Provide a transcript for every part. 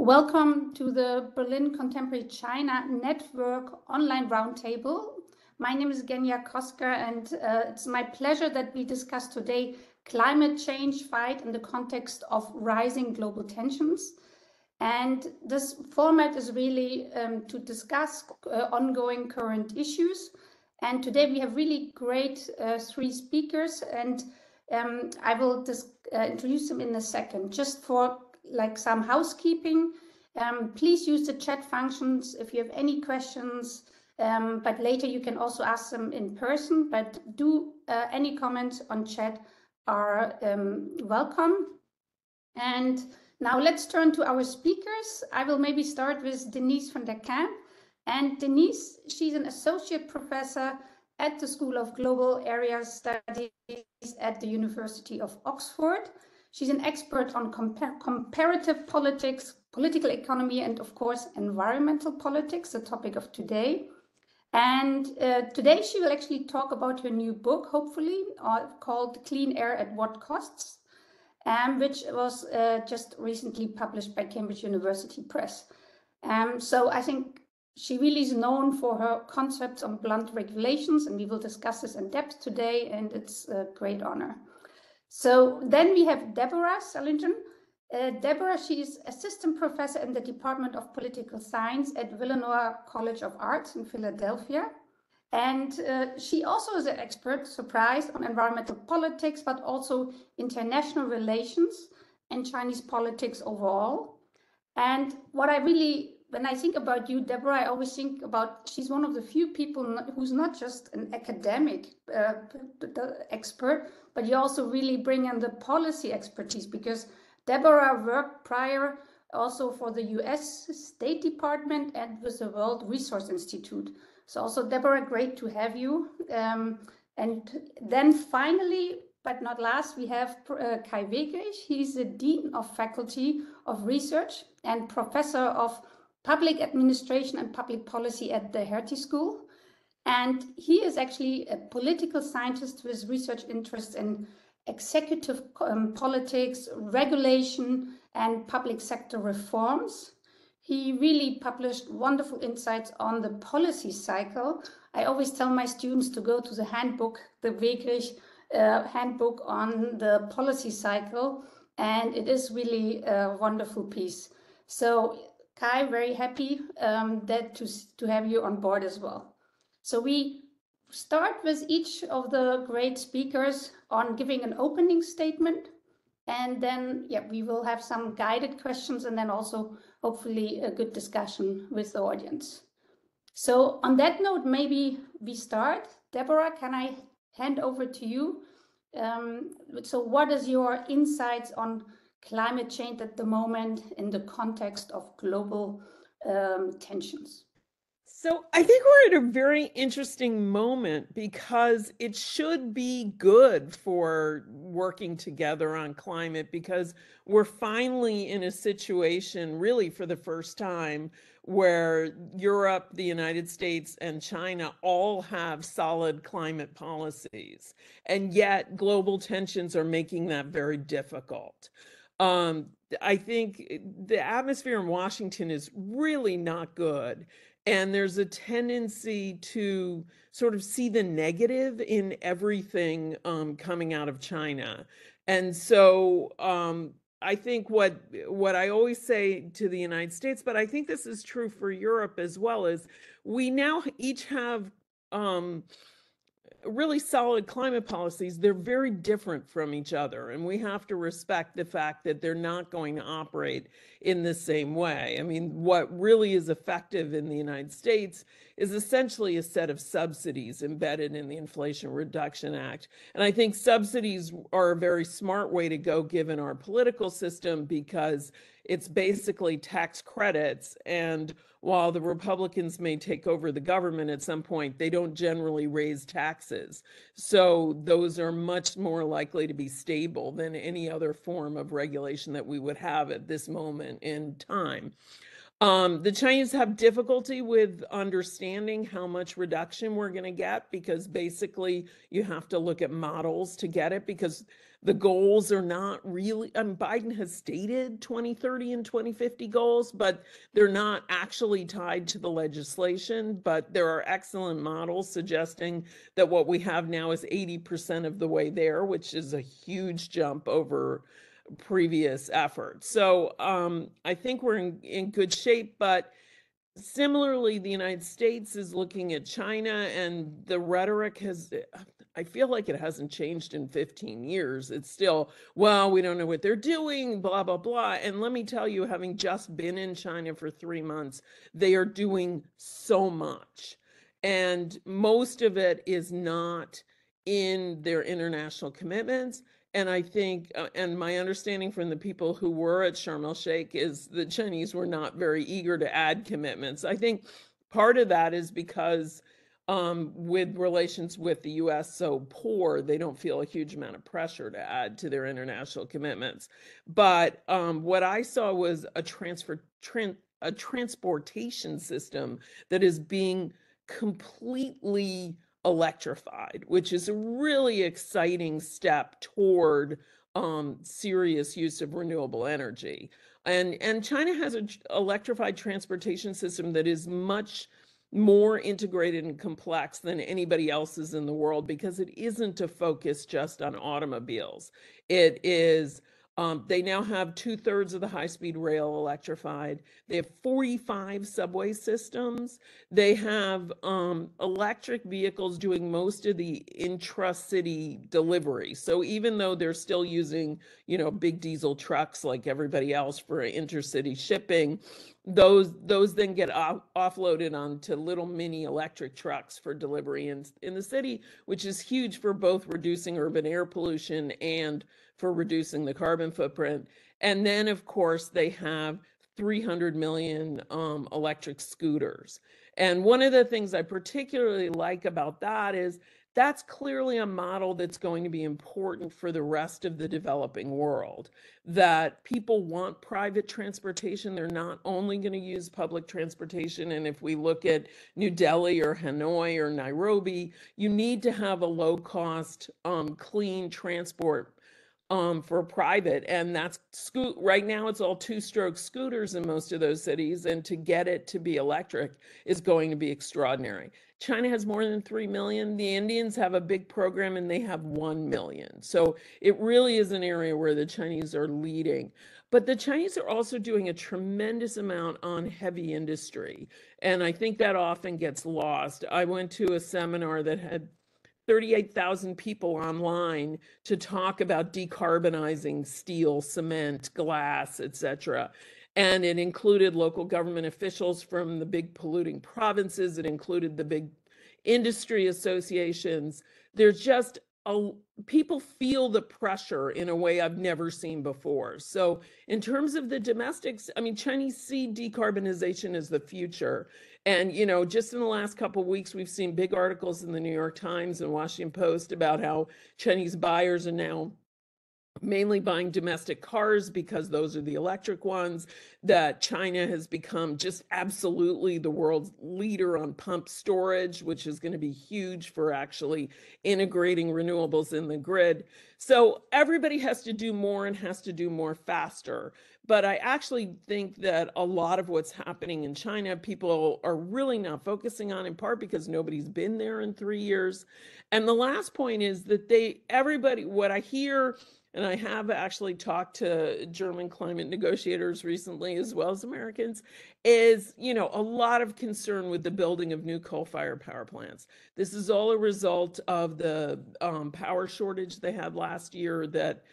Welcome to the Berlin Contemporary China Network Online Roundtable. My name is Genia, Kostka, and it's my pleasure that we discuss today climate change fight in the context of rising global tensions. And this format is really to discuss ongoing current issues. And today we have really great three speakers, and I will introduce them in a second. Just for like some housekeeping, please use the chat functions if you have any questions, but later you can also ask them in person, but any comments on chat are welcome. And now let's turn to our speakers. I will maybe start with Denise van der Kamp. And Denise, she's an associate professor at the School of Global Area Studies at the University of Oxford. She's an expert on comparative politics, political economy, and of course, environmental politics, the topic of today. And today she will actually talk about her new book, hopefully, called Clean Air at What Costs, which was just recently published by Cambridge University Press. So I think she really is known for her concepts on blunt regulations, and we will discuss this in depth today, and it's a great honor. So then we have Deborah Seligsohn. Deborah, she is assistant professor in the Department of Political Science at Villanova College of Arts in Philadelphia. And she also is an expert, surprise, on environmental politics, but also international relations and Chinese politics overall. And what I really, when I think about you, Deborah, I always think about, she's one of the few people who's not just an academic expert, but you also really bring in the policy expertise, because Deborah worked prior also for the US State Department and with the World Resource Institute. So also, Deborah, great to have you. And then finally, but not last, we have Kai Wegrich. He's the Dean of Faculty of Research and Professor of Public Administration and Public Policy at the Hertie School. And he is actually a political scientist with research interests in executive politics, regulation, and public sector reforms. He really published wonderful insights on the policy cycle. I always tell my students to go to the handbook, the Wegrich handbook on the policy cycle, and it is really a wonderful piece. So Kai, very happy to have you on board as well. So we start with each of the great speakers on giving an opening statement, and then we will have some guided questions, and then also hopefully a good discussion with the audience. So on that note, maybe we start. Deborah, can I hand over to you? So what is your insights on climate change at the moment in the context of global tensions? So I think we're at a very interesting moment, because it should be good for working together on climate, because we're finally in a situation, really for the first time, where Europe, the United States, and China all have solid climate policies. And yet global tensions are making that very difficult. I think the atmosphere in Washington is really not good. And there's a tendency to sort of see the negative in everything coming out of China. And so I think what I always say to the United States, but I think this is true for Europe as well, is we now each have really solid climate policies. They're very different from each other, and we have to respect the fact that they're not going to operate in the same way. I mean, what really is effective in the United States is essentially a set of subsidies embedded in the Inflation Reduction Act. And I think subsidies are a very smart way to go given our political system, because it's basically tax credits. And while the Republicans may take over the government at some point, they don't generally raise taxes. So those are much more likely to be stable than any other form of regulation that we would have at this moment in time. The Chinese have difficulty with understanding how much reduction we're going to get, because basically you have to look at models to get it, because the goals are not really, Biden has stated 2030 and 2050 goals, but they're not actually tied to the legislation. But there are excellent models suggesting that what we have now is 80% of the way there, which is a huge jump over previous efforts. So I think we're in good shape, but similarly, the United States is looking at China, and the rhetoric has, I feel like it hasn't changed in 15 years. It's still, well, we don't know what they're doing, blah, blah, blah. And let me tell you, having just been in China for 3 months, they are doing so much. And most of it is not in their international commitments. And I think, and my understanding from the people who were at Sharm el-Sheikh is the Chinese were not very eager to add commitments. I think part of that is because with relations with the US so poor, they don't feel a huge amount of pressure to add to their international commitments. But what I saw was a transportation system that is being completely electrified, which is a really exciting step toward serious use of renewable energy. And China has an electrified transportation system that is much more integrated and complex than anybody else's in the world, because it isn't a focus just on automobiles. It is, they now have 2/3 of the high-speed rail electrified. They have 45 subway systems. They have electric vehicles doing most of the intra-city delivery. So even though they're still using, big diesel trucks like everybody else for intercity shipping, those then get offloaded onto little mini electric trucks for delivery in the city, which is huge for both reducing urban air pollution and for reducing the carbon footprint. And then, of course, they have 300 million electric scooters. And one of the things I particularly like about that is that's clearly a model that's going to be important for the rest of the developing world, that people want private transportation. They're not only going to use public transportation. And if we look at New Delhi or Hanoi or Nairobi, you need to have a low-cost, clean transport for private, and that's right now it's all two-stroke scooters in most of those cities, and to get it to be electric is going to be extraordinary. China has more than 3 million. The Indians have a big program and they have 1 million. So it really is an area where the Chinese are leading. But the Chinese are also doing a tremendous amount on heavy industry, and I think that often gets lost. I went to a seminar that had 38,000 people online to talk about decarbonizing steel, cement, glass, etc. And it included local government officials from the big polluting provinces. It included the big industry associations. There's just people feel the pressure in a way I've never seen before. So in terms of the domestics, Chinese see decarbonization as the future. And, just in the last couple of weeks, we've seen big articles in the New York Times and Washington Post about how Chinese buyers are now mainly buying domestic cars because those are the electric ones, that China has become just absolutely the world's leader on pump storage, which is going to be huge for actually integrating renewables in the grid. So everybody has to do more and has to do more faster. But I actually think that a lot of what's happening in China, people are really not focusing on, in part because nobody's been there in 3 years. And the last point is that what I hear, and I have actually talked to German climate negotiators recently, as well as Americans, is, a lot of concern with the building of new coal-fired power plants. This is all a result of the power shortage they had last year that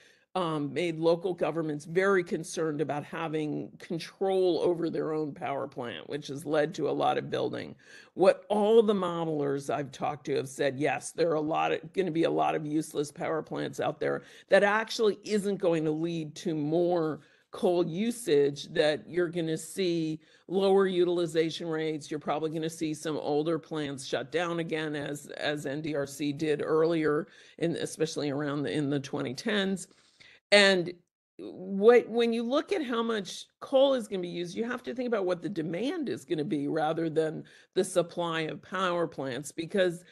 made local governments very concerned about having control over their own power plant, which has led to a lot of building. What all the modelers I've talked to have said, yes, there are going to be a lot of useless power plants out there that actually isn't going to lead to more coal usage, that you're going to see lower utilization rates. You're probably going to see some older plants shut down again, as NDRC did earlier, especially around in the 2010s. And when you look at how much coal is going to be used, you have to think about what the demand is going to be rather than the supply of power plants, because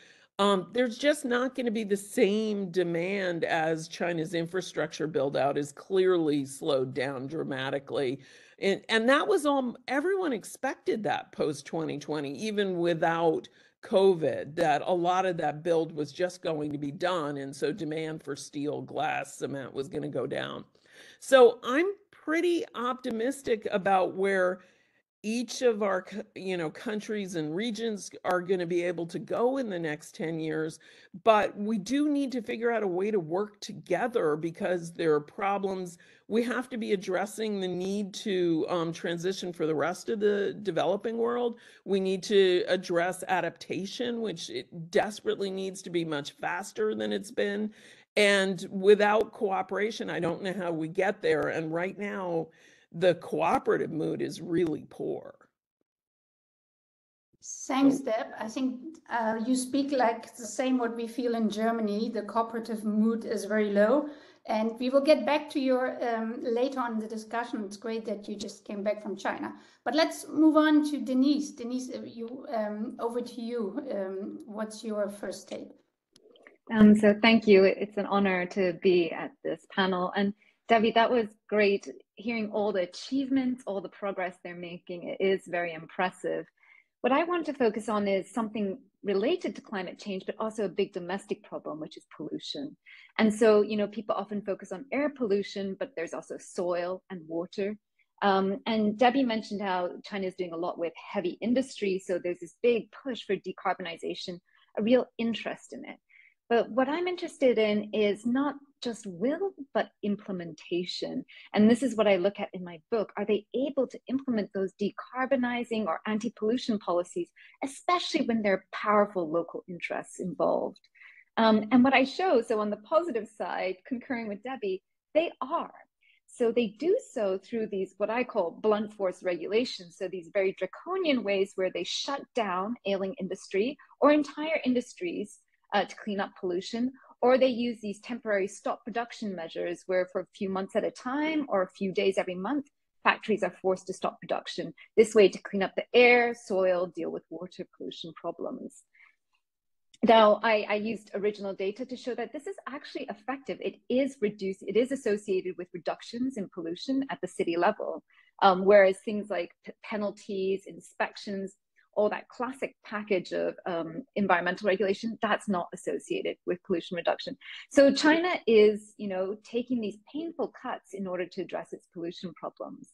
there's just not going to be the same demand as China's infrastructure build out is clearly slowed down dramatically. And that was all, everyone expected that post 2020, even without COVID, that a lot of that build was just going to be done. And so demand for steel, glass, cement was going to go down. So I'm pretty optimistic about where each of our countries and regions are going to be able to go in the next 10 years, but we do need to figure out a way to work together because there are problems. We have to be addressing the need to transition for the rest of the developing world. We need to address adaptation, which it desperately needs to be much faster than it's been. And without cooperation, I don't know how we get there. And right now, the cooperative mood is really poor. Thanks, Deb. I think you speak like the same what we feel in Germany. The cooperative mood is very low. And we will get back to your later on in the discussion. It's great that you just came back from China. But let's move on to Denise. Denise, over to you. What's your first take? So thank you. It's an honor to be at this panel. And Debbie, that was great hearing all the achievements, all the progress they're making. It is very impressive. What I want to focus on is something related to climate change, but also a big domestic problem, which is pollution. And so, people often focus on air pollution, but there's also soil and water. And Debbie mentioned how China is doing a lot with heavy industry. So there's this big push for decarbonization, a real interest in it. But what I'm interested in is not just will, but implementation. And this is what I look at in my book. Are they able to implement those decarbonizing or anti-pollution policies, especially when there are powerful local interests involved? And what I show, so on the positive side, concurring with Debbie, they are. So they do so through these, what I call blunt force regulations. So these very draconian ways where they shut down ailing industry or entire industries to clean up pollution, or they use these temporary stop production measures where for a few months at a time or a few days every month, factories are forced to stop production. This way to clean up the air, soil, deal with water pollution problems. Now, I used original data to show that this is actually effective. It is associated with reductions in pollution at the city level, whereas things like penalties, inspections, all that classic package of environmental regulation, that's not associated with pollution reduction. So China is, taking these painful cuts in order to address its pollution problems.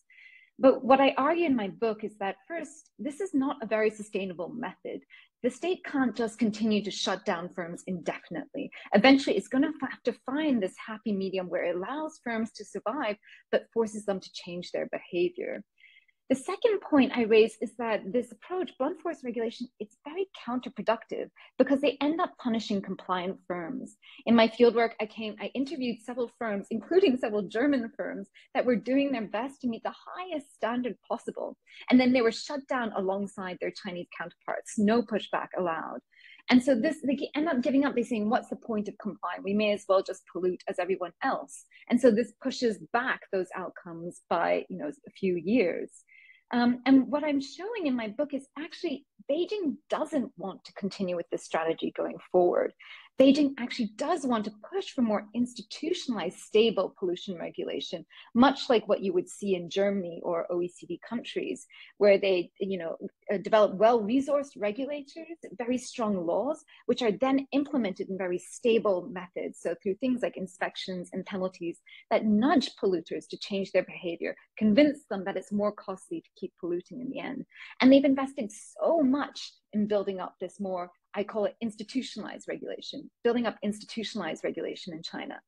But what I argue in my book is that first, this is not a very sustainable method. The state can't just continue to shut down firms indefinitely. Eventually, it's going to have to find this happy medium where it allows firms to survive, but forces them to change their behavior. The second point I raise is that this approach, blunt force regulation, it's very counterproductive because they end up punishing compliant firms. In my fieldwork, I interviewed several firms, including several German firms, that were doing their best to meet the highest standard possible. And then they were shut down alongside their Chinese counterparts, no pushback allowed. And so they end up giving up. They're saying, what's the point of complying? We may as well just pollute as everyone else. And so this pushes back those outcomes by a few years. And what I'm showing in my book is actually Beijing doesn't want to continue with this strategy going forward. Beijing actually does want to push for more institutionalized, stable pollution regulation, much like what you would see in Germany or OECD countries, where they, develop well-resourced regulators, very strong laws, which are then implemented in very stable methods. So through things like inspections and penalties that nudge polluters to change their behavior, convince them that it's more costly to keep polluting in the end. And they've invested so much in building up this more, I call it institutionalized regulation, building up institutionalized regulation in China.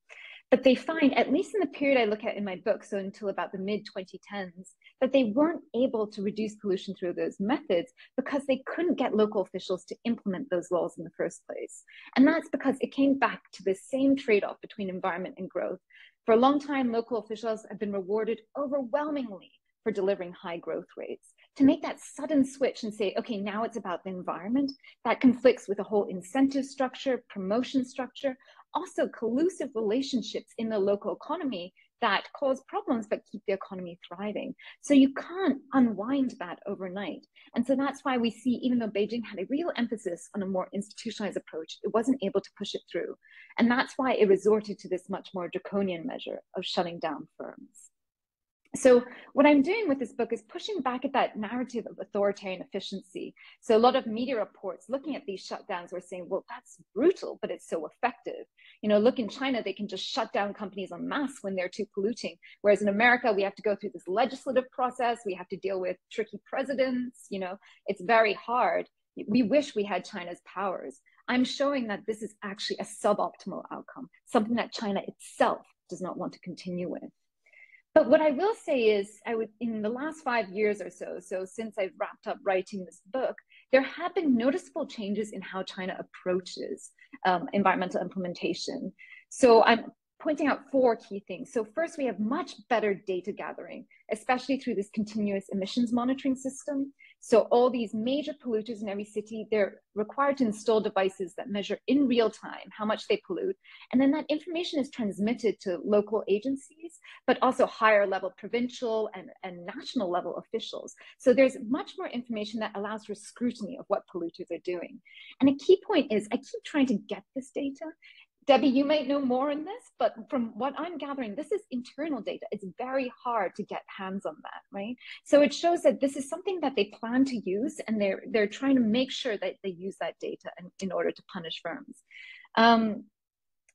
But they find, at least in the period I look at in my book, so until about the mid-2010s, that they weren't able to reduce pollution through those methods because they couldn't get local officials to implement those laws in the first place. And that's because it came back to the same trade-off between environment and growth. For a long time, local officials have been rewarded overwhelmingly for delivering high growth rates. To make that sudden switch and say, okay, now it's about the environment, that conflicts with a whole incentive structure, promotion structure, also collusive relationships in the local economy that cause problems but keep the economy thriving. So you can't unwind that overnight. And so that's why we see, even though Beijing had a real emphasis on a more institutionalized approach, it wasn't able to push it through. And that's why it resorted to this much more draconian measure of shutting down firms. So what I'm doing with this book is pushing back at that narrative of authoritarian efficiency. So a lot of media reports looking at these shutdowns were saying, well, that's brutal, but it's so effective. You know, look, in China, they can just shut down companies en masse when they're too polluting. Whereas in America, we have to go through this legislative process. We have to deal with tricky presidents. You know, it's very hard. We wish we had China's powers. I'm showing that this is actually a suboptimal outcome, something that China itself does not want to continue with. But what I will say is, in the last 5 years or so since I've wrapped up writing this book, there have been noticeable changes in how China approaches environmental implementation. So I'm pointing out 4 key things. So first, we have much better data gathering, especially through this continuous emissions monitoring system. So all these major polluters in every city, they're required to install devices that measure in real time how much they pollute. And then that information is transmitted to local agencies, but also higher level provincial and national level officials. So there's much more information that allows for scrutiny of what polluters are doing. And a key point is, I keep trying to get this data. Debbie, you might know more on this, but from what I'm gathering, this is internal data. It's very hard to get hands on that, right? So it shows that this is something that they plan to use, and they're trying to make sure that they use that data in order to punish firms. And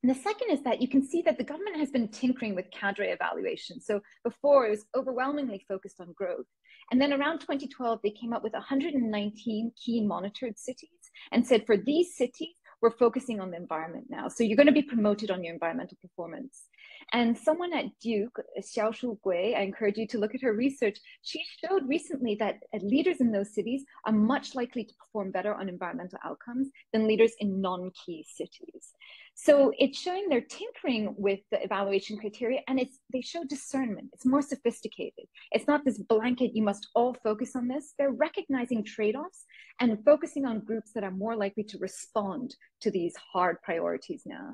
the second is that you can see that the government has been tinkering with cadre evaluation. So before, it was overwhelmingly focused on growth. And then around 2012, they came up with 119 key monitored cities and said, for these cities, we're focusing on the environment now. So you're going to be promoted on your environmental performance. And someone at Duke, Xiaoshu Gui, I encourage you to look at her research. She showed recently that leaders in those cities are much likely to perform better on environmental outcomes than leaders in non-key cities. So it's showing they're tinkering with the evaluation criteria, and they show discernment. It's more sophisticated. It's not this blanket, you must all focus on this. They're recognizing trade-offs and focusing on groups that are more likely to respond to these hard priorities now.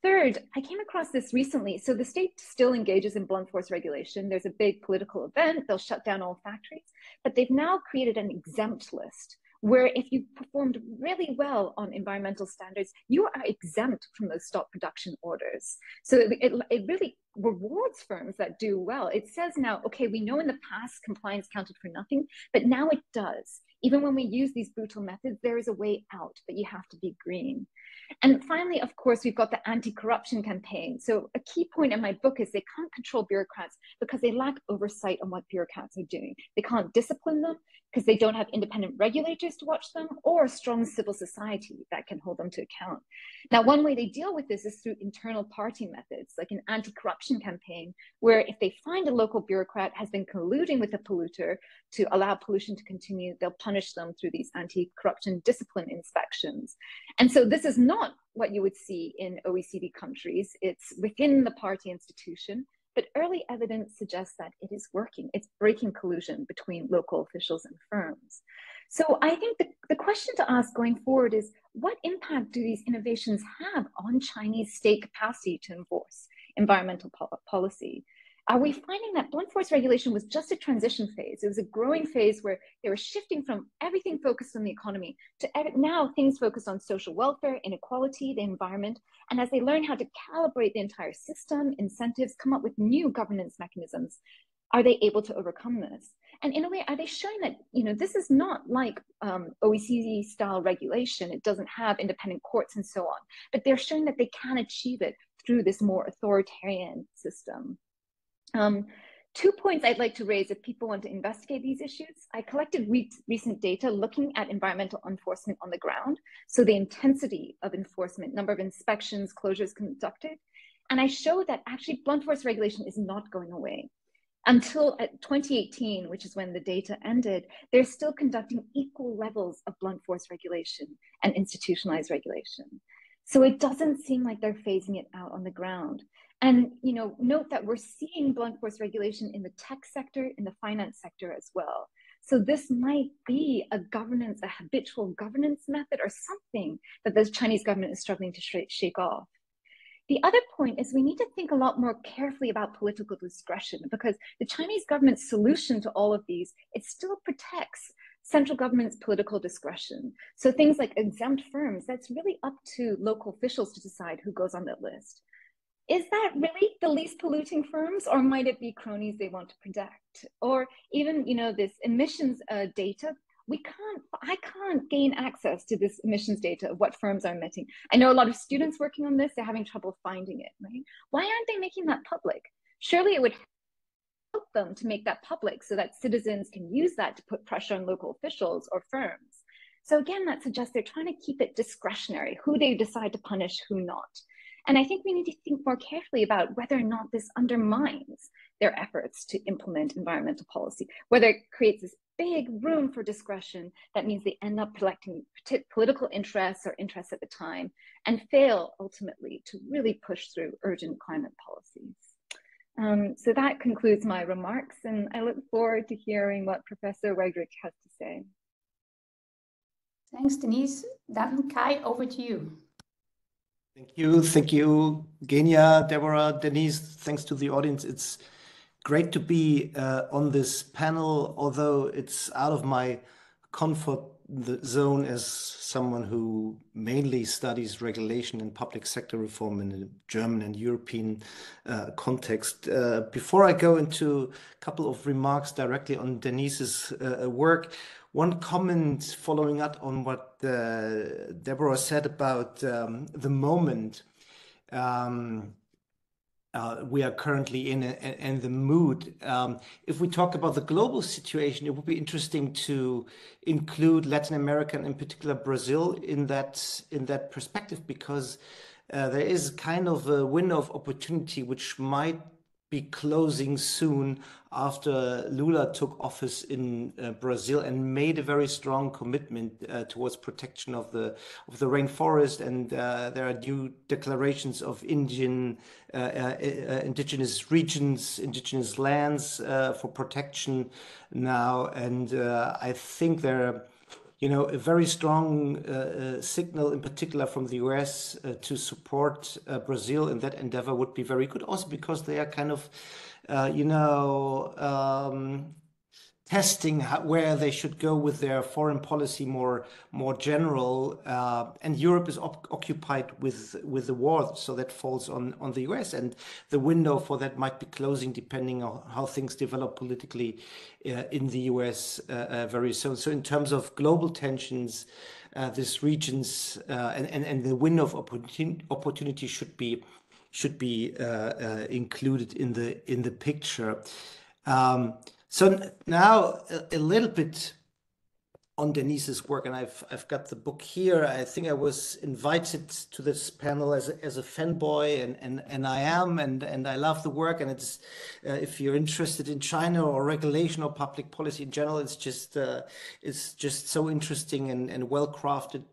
Third, I came across this recently. So the state still engages in blunt force regulation. There's a big political event. They'll shut down all factories, but they've now created an exempt list where if you performed really well on environmental standards, you are exempt from those stop production orders. So it really rewards firms that do well. It says now, okay, we know in the past compliance counted for nothing, but now it does. Even when we use these brutal methods, there is a way out, but you have to be green. And finally, of course, we've got the anti-corruption campaign. So a key point in my book is they can't control bureaucrats because they lack oversight on what bureaucrats are doing. They can't discipline them because they don't have independent regulators to watch them or a strong civil society that can hold them to account. Now, one way they deal with this is through internal party methods, like an anti-corruption campaign, where if they find a local bureaucrat has been colluding with a polluter to allow pollution to continue, they'll punish them through these anti-corruption discipline inspections. And so this is not what you would see in OECD countries. It's within the party institution, but early evidence suggests that it is working. It's breaking collusion between local officials and firms. So I think the question to ask going forward is, what impact do these innovations have on Chinese state capacity to enforce environmental policy? Are we finding that blunt force regulation was just a transition phase? It was a growing phase where they were shifting from everything focused on the economy to now things focused on social welfare, inequality, the environment. And as they learn how to calibrate the entire system, incentives, come up with new governance mechanisms, are they able to overcome this? And in a way, are they showing that, you know, this is not like OECD style regulation. It doesn't have independent courts and so on, but they're showing that they can achieve it through this more authoritarian system. 2 points I'd like to raise if people want to investigate these issues. I collected recent data looking at environmental enforcement on the ground. So the intensity of enforcement, number of inspections, closures conducted. And I showed that actually blunt force regulation is not going away. Until 2018, which is when the data ended, they're still conducting equal levels of blunt force regulation and institutionalized regulation. So it doesn't seem like they're phasing it out on the ground. And, you know, note that we're seeing blunt force regulation in the tech sector, in the finance sector as well. So this might be a habitual governance method or something that the Chinese government is struggling to shake off. The other point is we need to think a lot more carefully about political discretion, because the Chinese government's solution to all of these, it still protects central government's political discretion. So things like exempt firms, that's really up to local officials to decide who goes on that list. Is that really the least polluting firms, or might it be cronies they want to protect? Or even, this emissions data, I can't gain access to this emissions data of what firms are emitting. I know a lot of students working on this, they're having trouble finding it, right? Why aren't they making that public? Surely it would help them to make that public so that citizens can use that to put pressure on local officials or firms. So again, that suggests they're trying to keep it discretionary, who they decide to punish, who not. And I think we need to think more carefully about whether or not this undermines their efforts to implement environmental policy, whether it creates this big room for discretion that means they end up collecting political interests or interests at the time and fail ultimately to really push through urgent climate policies. So that concludes my remarks, and I look forward to hearing what Professor Wegrich has to say. Thanks, Denise. Dan, Kai, over to you. Thank you, Genia, Deborah, Denise. Thanks to the audience. It's great to be on this panel, although it's out of my comfort zone as someone who mainly studies regulation and public sector reform in a German and European context. Before I go into a couple of remarks directly on Denise's work, one comment following up on what Deborah said about the moment we are currently in and the mood. If we talk about the global situation, it would be interesting to include Latin America and in particular Brazil in that perspective, because there is kind of a window of opportunity which might be closing soon after Lula took office in Brazil and made a very strong commitment towards protection of the rainforest, and there are new declarations of indigenous regions, indigenous lands for protection now, and I think there are a very strong signal, in particular from the US, to support Brazil in that endeavor would be very good. Also because they are kind of, testing where they should go with their foreign policy more general. And Europe is occupied with the war, so that falls on the US, and the window for that might be closing depending on how things develop politically in the US very soon. So in terms of global tensions, these regions and the window of opportunity should be included in the picture. So now a little bit on Denise's work, and I've got the book here. I think I was invited to this panel as a fanboy, and I am, and I love the work. And it's if you're interested in China or regulation or public policy in general, it's just so interesting and well crafted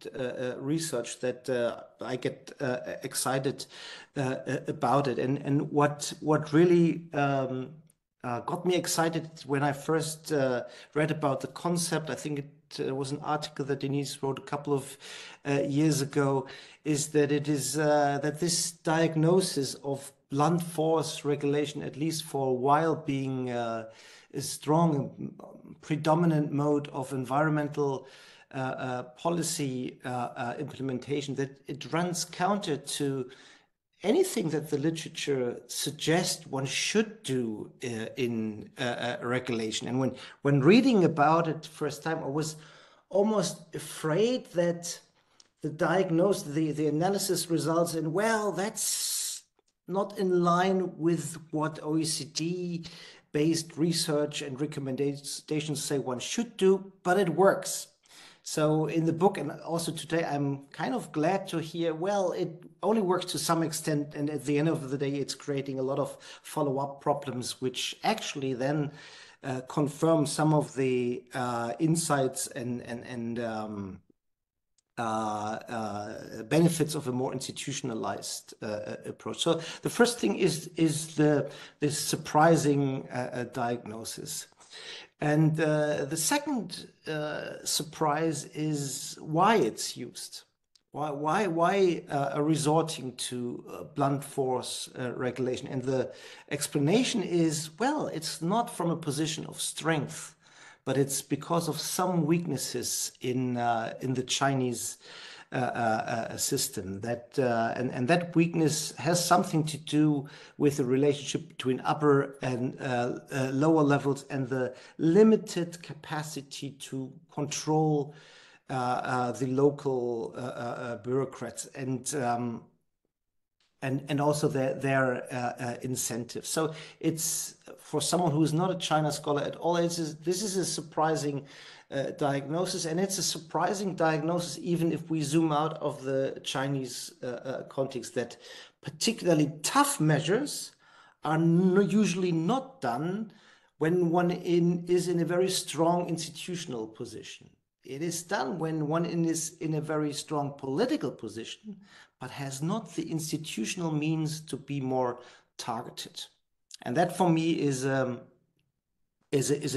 research that I get excited about it. And what really got me excited when I first read about the concept, I think it was an article that Denise wrote a couple of years ago, is that it is that this diagnosis of blunt force regulation, at least for a while, being a strong predominant mode of environmental policy implementation, that it runs counter to anything that the literature suggests one should do in regulation. And when reading about it first time, I was almost afraid that the diagnosis, the analysis results in, well, that's not in line with what OECD-based research and recommendations say one should do, but it works. So in the book, and also today, I'm kind of glad to hear, well, it only works to some extent, and at the end of the day, it's creating a lot of follow-up problems, which actually then confirm some of the insights and benefits of a more institutionalized approach. So the first thing is this surprising diagnosis. And the second surprise is why it's used. Why resorting to blunt force regulation? And the explanation is, well, it's not from a position of strength, but it's because of some weaknesses in the Chinese system. And that weakness has something to do with the relationship between upper and lower levels and the limited capacity to control the local bureaucrats and also their incentives. So it's, for someone who is not a China scholar at all, this is a surprising diagnosis, and it's a surprising diagnosis even if we zoom out of the Chinese context, that particularly tough measures are usually not done when one is in a very strong institutional position. It is done when one is in a very strong political position, but has not the institutional means to be more targeted. And that, for me, is a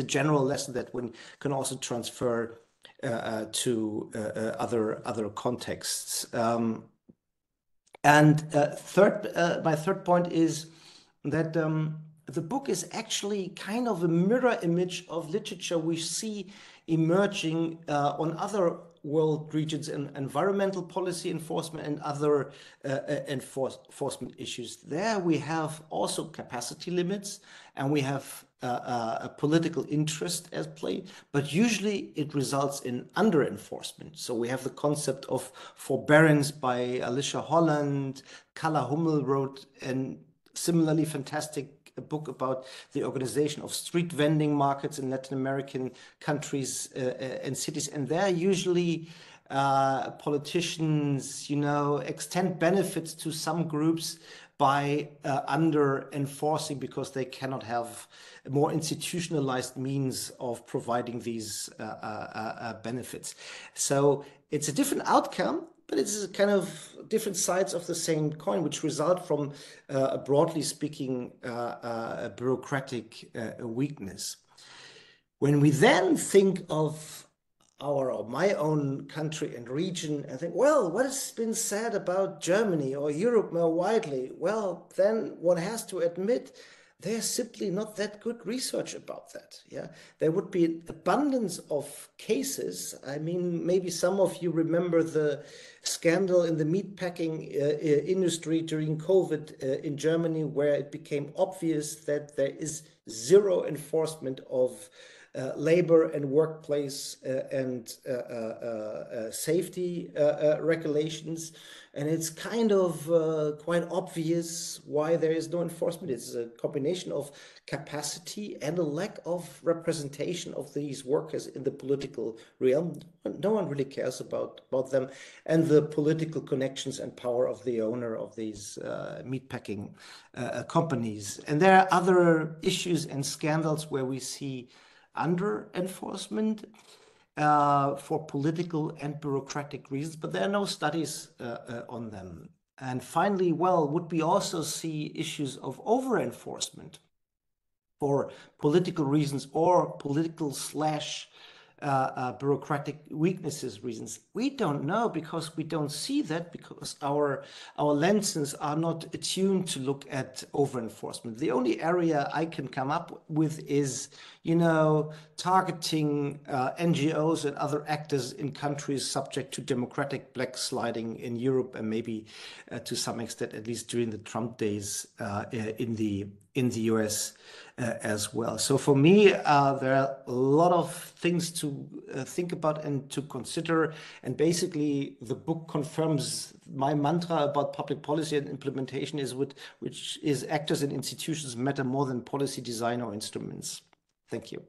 general lesson that one can also transfer to other contexts. My third point is that the book is actually kind of a mirror image of literature we see emerging on other world regions in environmental policy enforcement and other enforcement issues. There we have also capacity limits, and we have a political interest at play, but usually it results in under-enforcement. So we have the concept of forbearance by Alicia Holland. Carla Hummel wrote a similarly fantastic book about the organization of street vending markets in Latin American countries and cities. And there usually politicians, extend benefits to some groups by under enforcing, because they cannot have more institutionalized means of providing these benefits. So it's a different outcome, but it's kind of different sides of the same coin, which result from, broadly speaking, a bureaucratic weakness. When we then think of our or my own country and region and think, well, what has been said about Germany or Europe more widely? Well, then one has to admit there's simply not that good research about that. Yeah, there would be an abundance of cases. I mean, maybe some of you remember the scandal in the meatpacking industry during COVID in Germany, where it became obvious that there is zero enforcement of labor and workplace and safety regulations. And it's kind of quite obvious why there is no enforcement. It's a combination of capacity and a lack of representation of these workers in the political realm. No one really cares about them, and the political connections and power of the owner of these meatpacking companies. And there are other issues and scandals where we see under enforcement for political and bureaucratic reasons, but there are no studies on them. And finally, well, would we also see issues of over enforcement for political reasons or political / bureaucratic weaknesses reasons? We don't know, because we don't see that, because our lenses are not attuned to look at over enforcement. The only area I can come up with is, targeting NGOs and other actors in countries subject to democratic backsliding in Europe, and maybe to some extent, at least during the Trump days, in the US as well. So for me, there are a lot of things to think about and to consider. And basically, the book confirms my mantra about public policy and implementation, which is actors and institutions matter more than policy design or instruments. Thank you.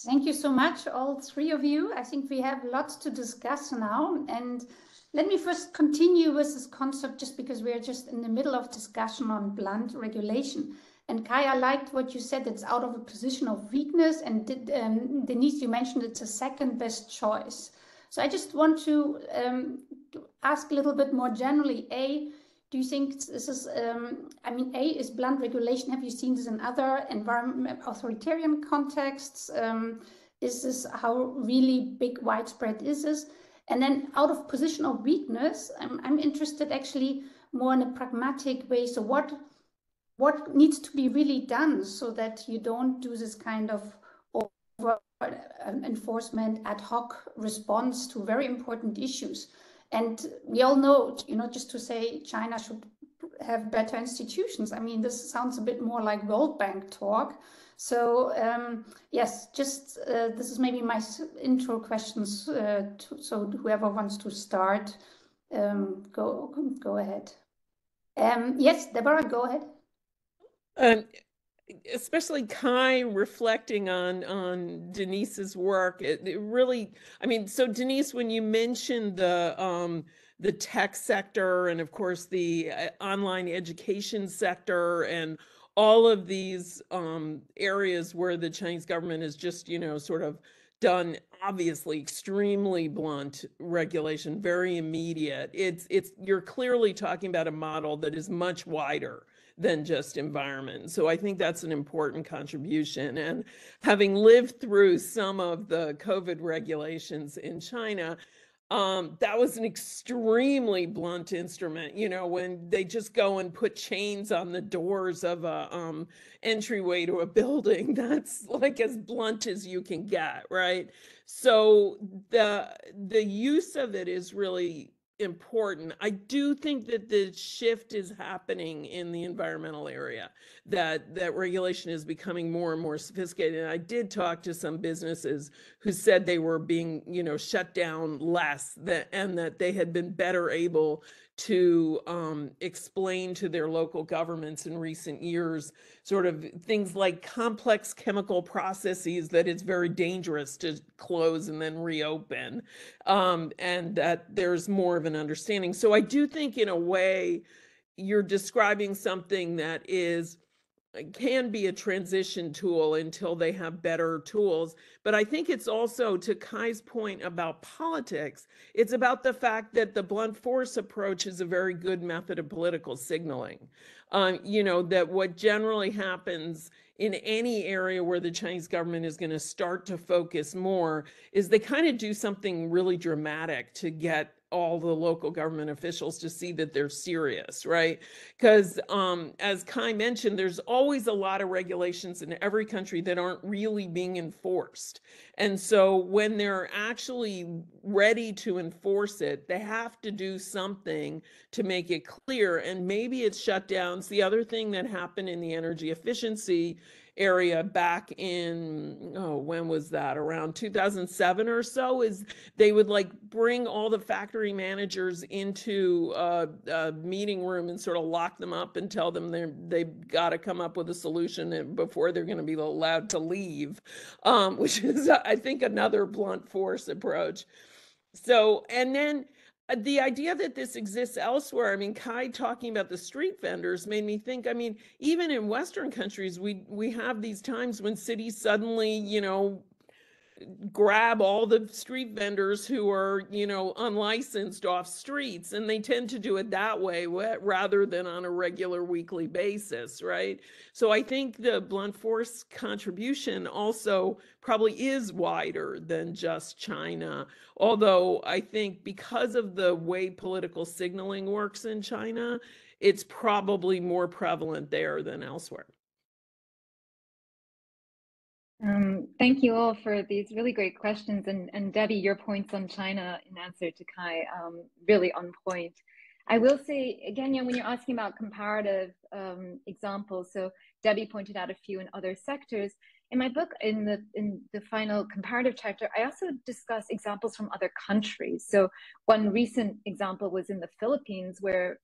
Thank you so much, all three of you. I think we have lots to discuss now. And let me first continue with this concept, just because we're just in the middle of discussion on blunt regulation. And Kai, I liked what you said, it's out of a position of weakness. And Denise, you mentioned it's a second best choice. So I just want to ask a little bit more generally. Do you think this is, is blunt regulation? Have you seen this in other authoritarian contexts? is this, how really big, widespread is this? And then out of position of weakness, I'm interested actually more in a pragmatic way. So what needs to be really done so that you don't do this kind of over enforcement ad hoc response to very important issues? And we all know, just to say China should have better institutions. I mean, this sounds a bit more like World Bank talk. So yes, just this is maybe my intro questions. So whoever wants to start, go ahead. Yes, Deborah, go ahead. Especially Kai reflecting on Denise's work, it really, I mean, so Denise, when you mentioned the tech sector and of course the online education sector and all of these areas where the Chinese government has just, sort of done obviously extremely blunt regulation, very immediate. You're clearly talking about a model that is much wider than just environment. So I think that's an important contribution. And having lived through some of the COVID regulations in China, that was an extremely blunt instrument, when they just go and put chains on the doors of a entryway to a building. That's like as blunt as you can get, right? So the use of it is really important. I do think that the shift is happening in the environmental area, that regulation is becoming more and more sophisticated. And I did talk to some businesses who said they were being, shut down less, and that they had been better able to explain to their local governments in recent years sort of things like complex chemical processes that it's very dangerous to close and then reopen, and that there's more of an understanding. So I do think in a way you're describing something that can be a transition tool until they have better tools. But I think it's also, to Kai's point about politics, it's about the fact that the blunt force approach is a very good method of political signaling. That what generally happens in any area where the Chinese government is going to start to focus more is they kind of do something really dramatic to get all the local government officials to see that they're serious, right? Because as Kai mentioned, there's always a lot of regulations in every country that aren't really being enforced. And so when they're actually ready to enforce it, they have to do something to make it clear. And maybe it's shutdowns. The other thing that happened in the energy efficiency area back in, when was that? Around 2007 or so, is they would bring all the factory managers into a meeting room and sort of lock them up and tell them they've got to come up with a solution before they're going to be allowed to leave, which is, I think, another blunt force approach. So, and then the idea that this exists elsewhere, I mean, Kai talking about the street vendors made me think, I mean, even in Western countries, we have these times when cities suddenly, grab all the street vendors who are, unlicensed off streets, and they tend to do it that way rather than on a regular weekly basis, right? So I think the blunt force contribution also probably is wider than just China, although I think because of the way political signaling works in China, it's probably more prevalent there than elsewhere. Thank you all for these really great questions. And Debbie, your points on China in answer to Kai, really on point. I will say, again, when you're asking about comparative examples, so Debbie pointed out a few in other sectors. In my book, in the final comparative chapter, I also discuss examples from other countries. So one recent example was in the Philippines, where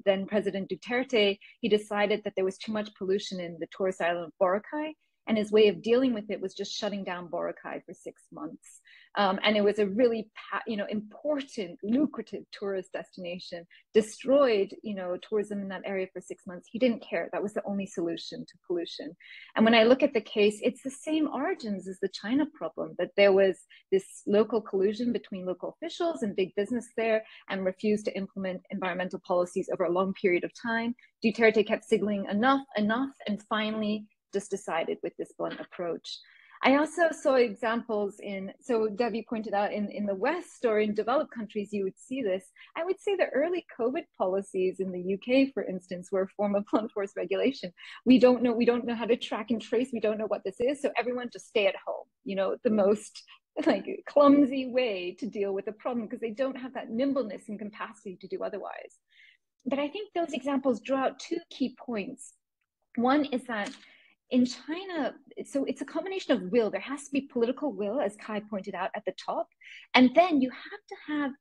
then President Duterte, he decided that there was too much pollution in the tourist island of Boracay. And his way of dealing with it was just shutting down Boracay for 6 months. And it was a really, important, lucrative tourist destination, destroyed, tourism in that area for 6 months. He didn't care. That was the only solution to pollution. And when I look at the case, it's the same origins as the China problem, that there was this local collusion between local officials and big business there, and refused to implement environmental policies over a long period of time. Duterte kept signaling enough, and finally just decided with this blunt approach. I also saw examples so Debbie pointed out in the West or in developed countries, you would see this. I would say the early COVID policies in the UK, for instance, were a form of blunt force regulation. We don't know how to track and trace. We don't know what this is. So everyone just stay at home, the most like clumsy way to deal with a problem because they don't have that nimbleness and capacity to do otherwise. But I think those examples draw out two key points. One is that in China, so it's a combination of will. There has to be political will, as Kai pointed out, at the top. And then you have to have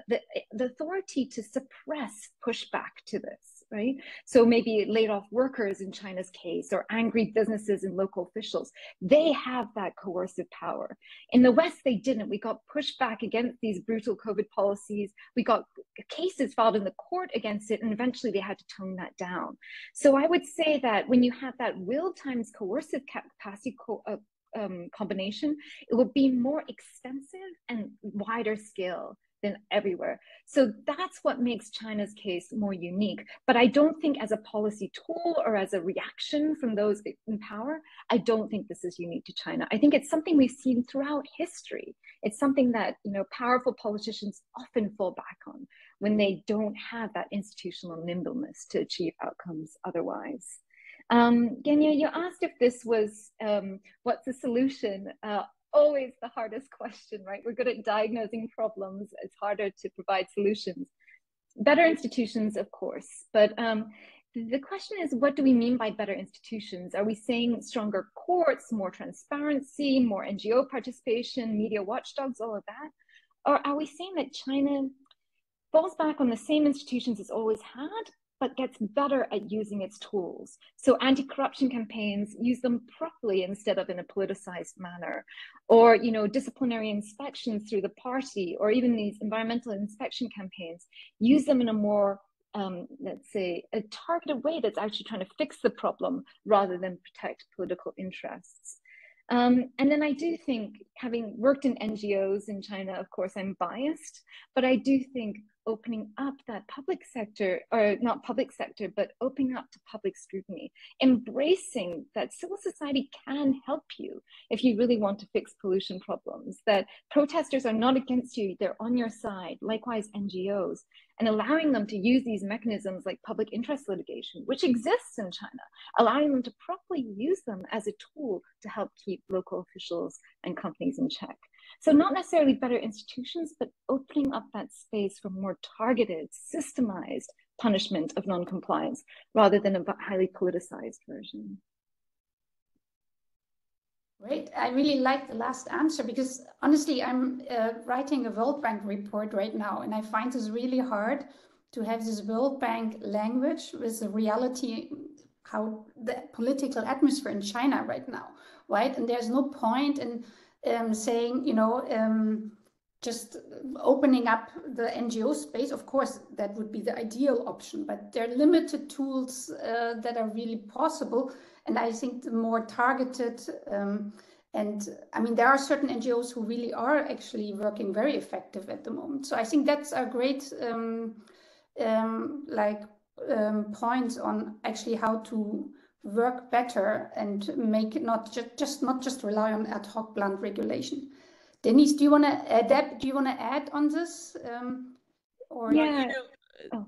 the authority to suppress pushback to this, right? So maybe laid off workers in China's case, or angry businesses and local officials, they have that coercive power. In the West, they didn't. We got pushback against these brutal COVID policies. We got cases filed in the court against it, and eventually they had to tone that down. So I would say that when you have that will times coercive capacity combination, it will be more extensive and wider scale than everywhere. So that's what makes China's case more unique. But I don't think as a policy tool or as a reaction from those in power, I don't think this is unique to China. I think it's something we've seen throughout history. It's something that powerful politicians often fall back on when they don't have that institutional nimbleness to achieve outcomes otherwise. Genia, you asked if this was, what's the solution? Always the hardest question, right? We're good at diagnosing problems. It's harder to provide solutions. Better institutions, of course. But the question is, what do we mean by better institutions? Are we saying stronger courts, more transparency, more NGO participation, media watchdogs, all of that? Or are we saying that China falls back on the same institutions it's always had, but gets better at using its tools? So anti-corruption campaigns, use them properly instead of in a politicized manner, or disciplinary inspections through the party, or even these environmental inspection campaigns, use them in a more let's say a targeted way that's actually trying to fix the problem rather than protect political interests. And then I do think, having worked in NGOs in China, of course I'm biased, but I do think opening up that public sector, or not public sector, but opening up to public scrutiny, embracing that civil society can help you if you really want to fix pollution problems, that protesters are not against you, they're on your side, likewise NGOs, and allowing them to use these mechanisms like public interest litigation, which exists in China, allowing them to properly use them as a tool to help keep local officials and companies in check. So not necessarily better institutions, but opening up that space for more targeted, systemized punishment of non-compliance rather than a highly politicized version. Great. I really like the last answer because honestly, I'm writing a World Bank report right now, and I find this really hard to have this World Bank language with the reality, how the political atmosphere in China right now, right? And there's no point in saying, just opening up the NGO space. Of course, that would be the ideal option, but there are limited tools that are really possible. And I think the more targeted, and I mean, there are certain NGOs who really are actually working very effective at the moment. So I think that's a great points on actually how to work better and make it not just rely on ad hoc blunt regulation. Denise, do you want to add on this? Yeah. Oh,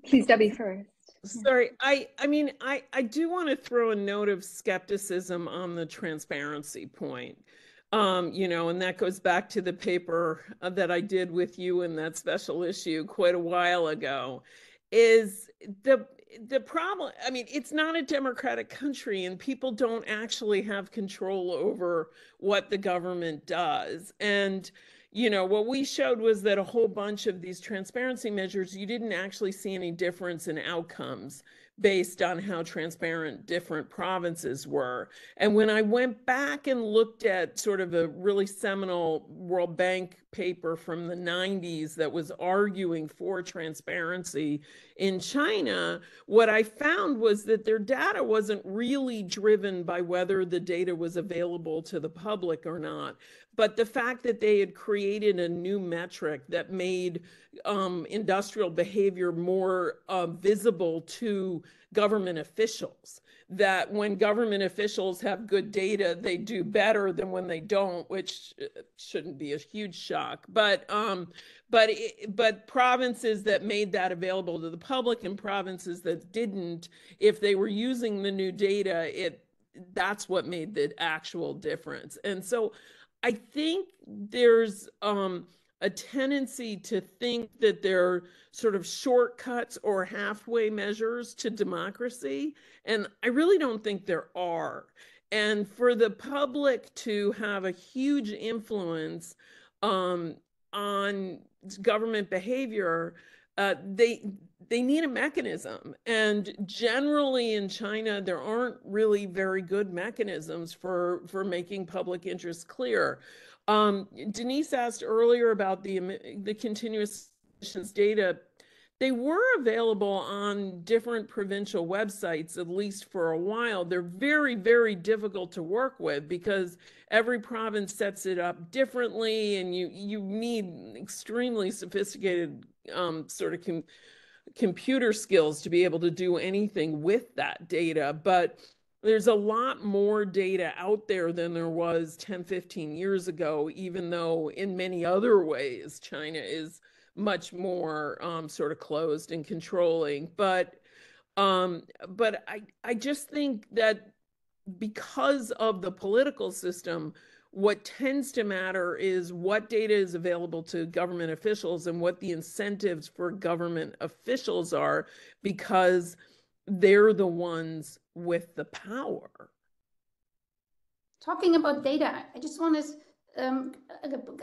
please, Debbie first. Sorry, I mean, I do want to throw a note of skepticism on the transparency point. And that goes back to the paper that I did with you in that special issue quite a while ago, is the problem. I mean, it's not a democratic country, and people don't actually have control over what the government does. And what we showed was that a whole bunch of these transparency measures, you didn't actually see any difference in outcomes based on how transparent different provinces were. And when I went back and looked at sort of a really seminal World Bank paper from the 90s that was arguing for transparency in China, what I found was that their data wasn't really driven by whether the data was available to the public or not, but the fact that they had created a new metric that made industrial behavior more visible to government officials. that when government officials have good data, they do better than when they don't, which shouldn't be a huge shock. But provinces that made that available to the public and provinces that didn't, if they were using the new data, that's what made the actual difference. And so I think there's a tendency to think that there are sort of shortcuts or halfway measures to democracy. And I really don't think there are. And for the public to have a huge influence on government behavior, they need a mechanism. And generally in China, there aren't really very good mechanisms for making public interest clear. Denise asked earlier about the continuous emissions data. They were available on different provincial websites, at least for a while. They're very, very difficult to work with because every province sets it up differently, and you need extremely sophisticated sort of computer skills to be able to do anything with that data. But there's a lot more data out there than there was 10, 15 years ago, even though in many other ways, China is much more sort of closed and controlling. But I just think that because of the political system, what tends to matter is what data is available to government officials and what the incentives for government officials are, because they're the ones with the power. Talking about data, I just want to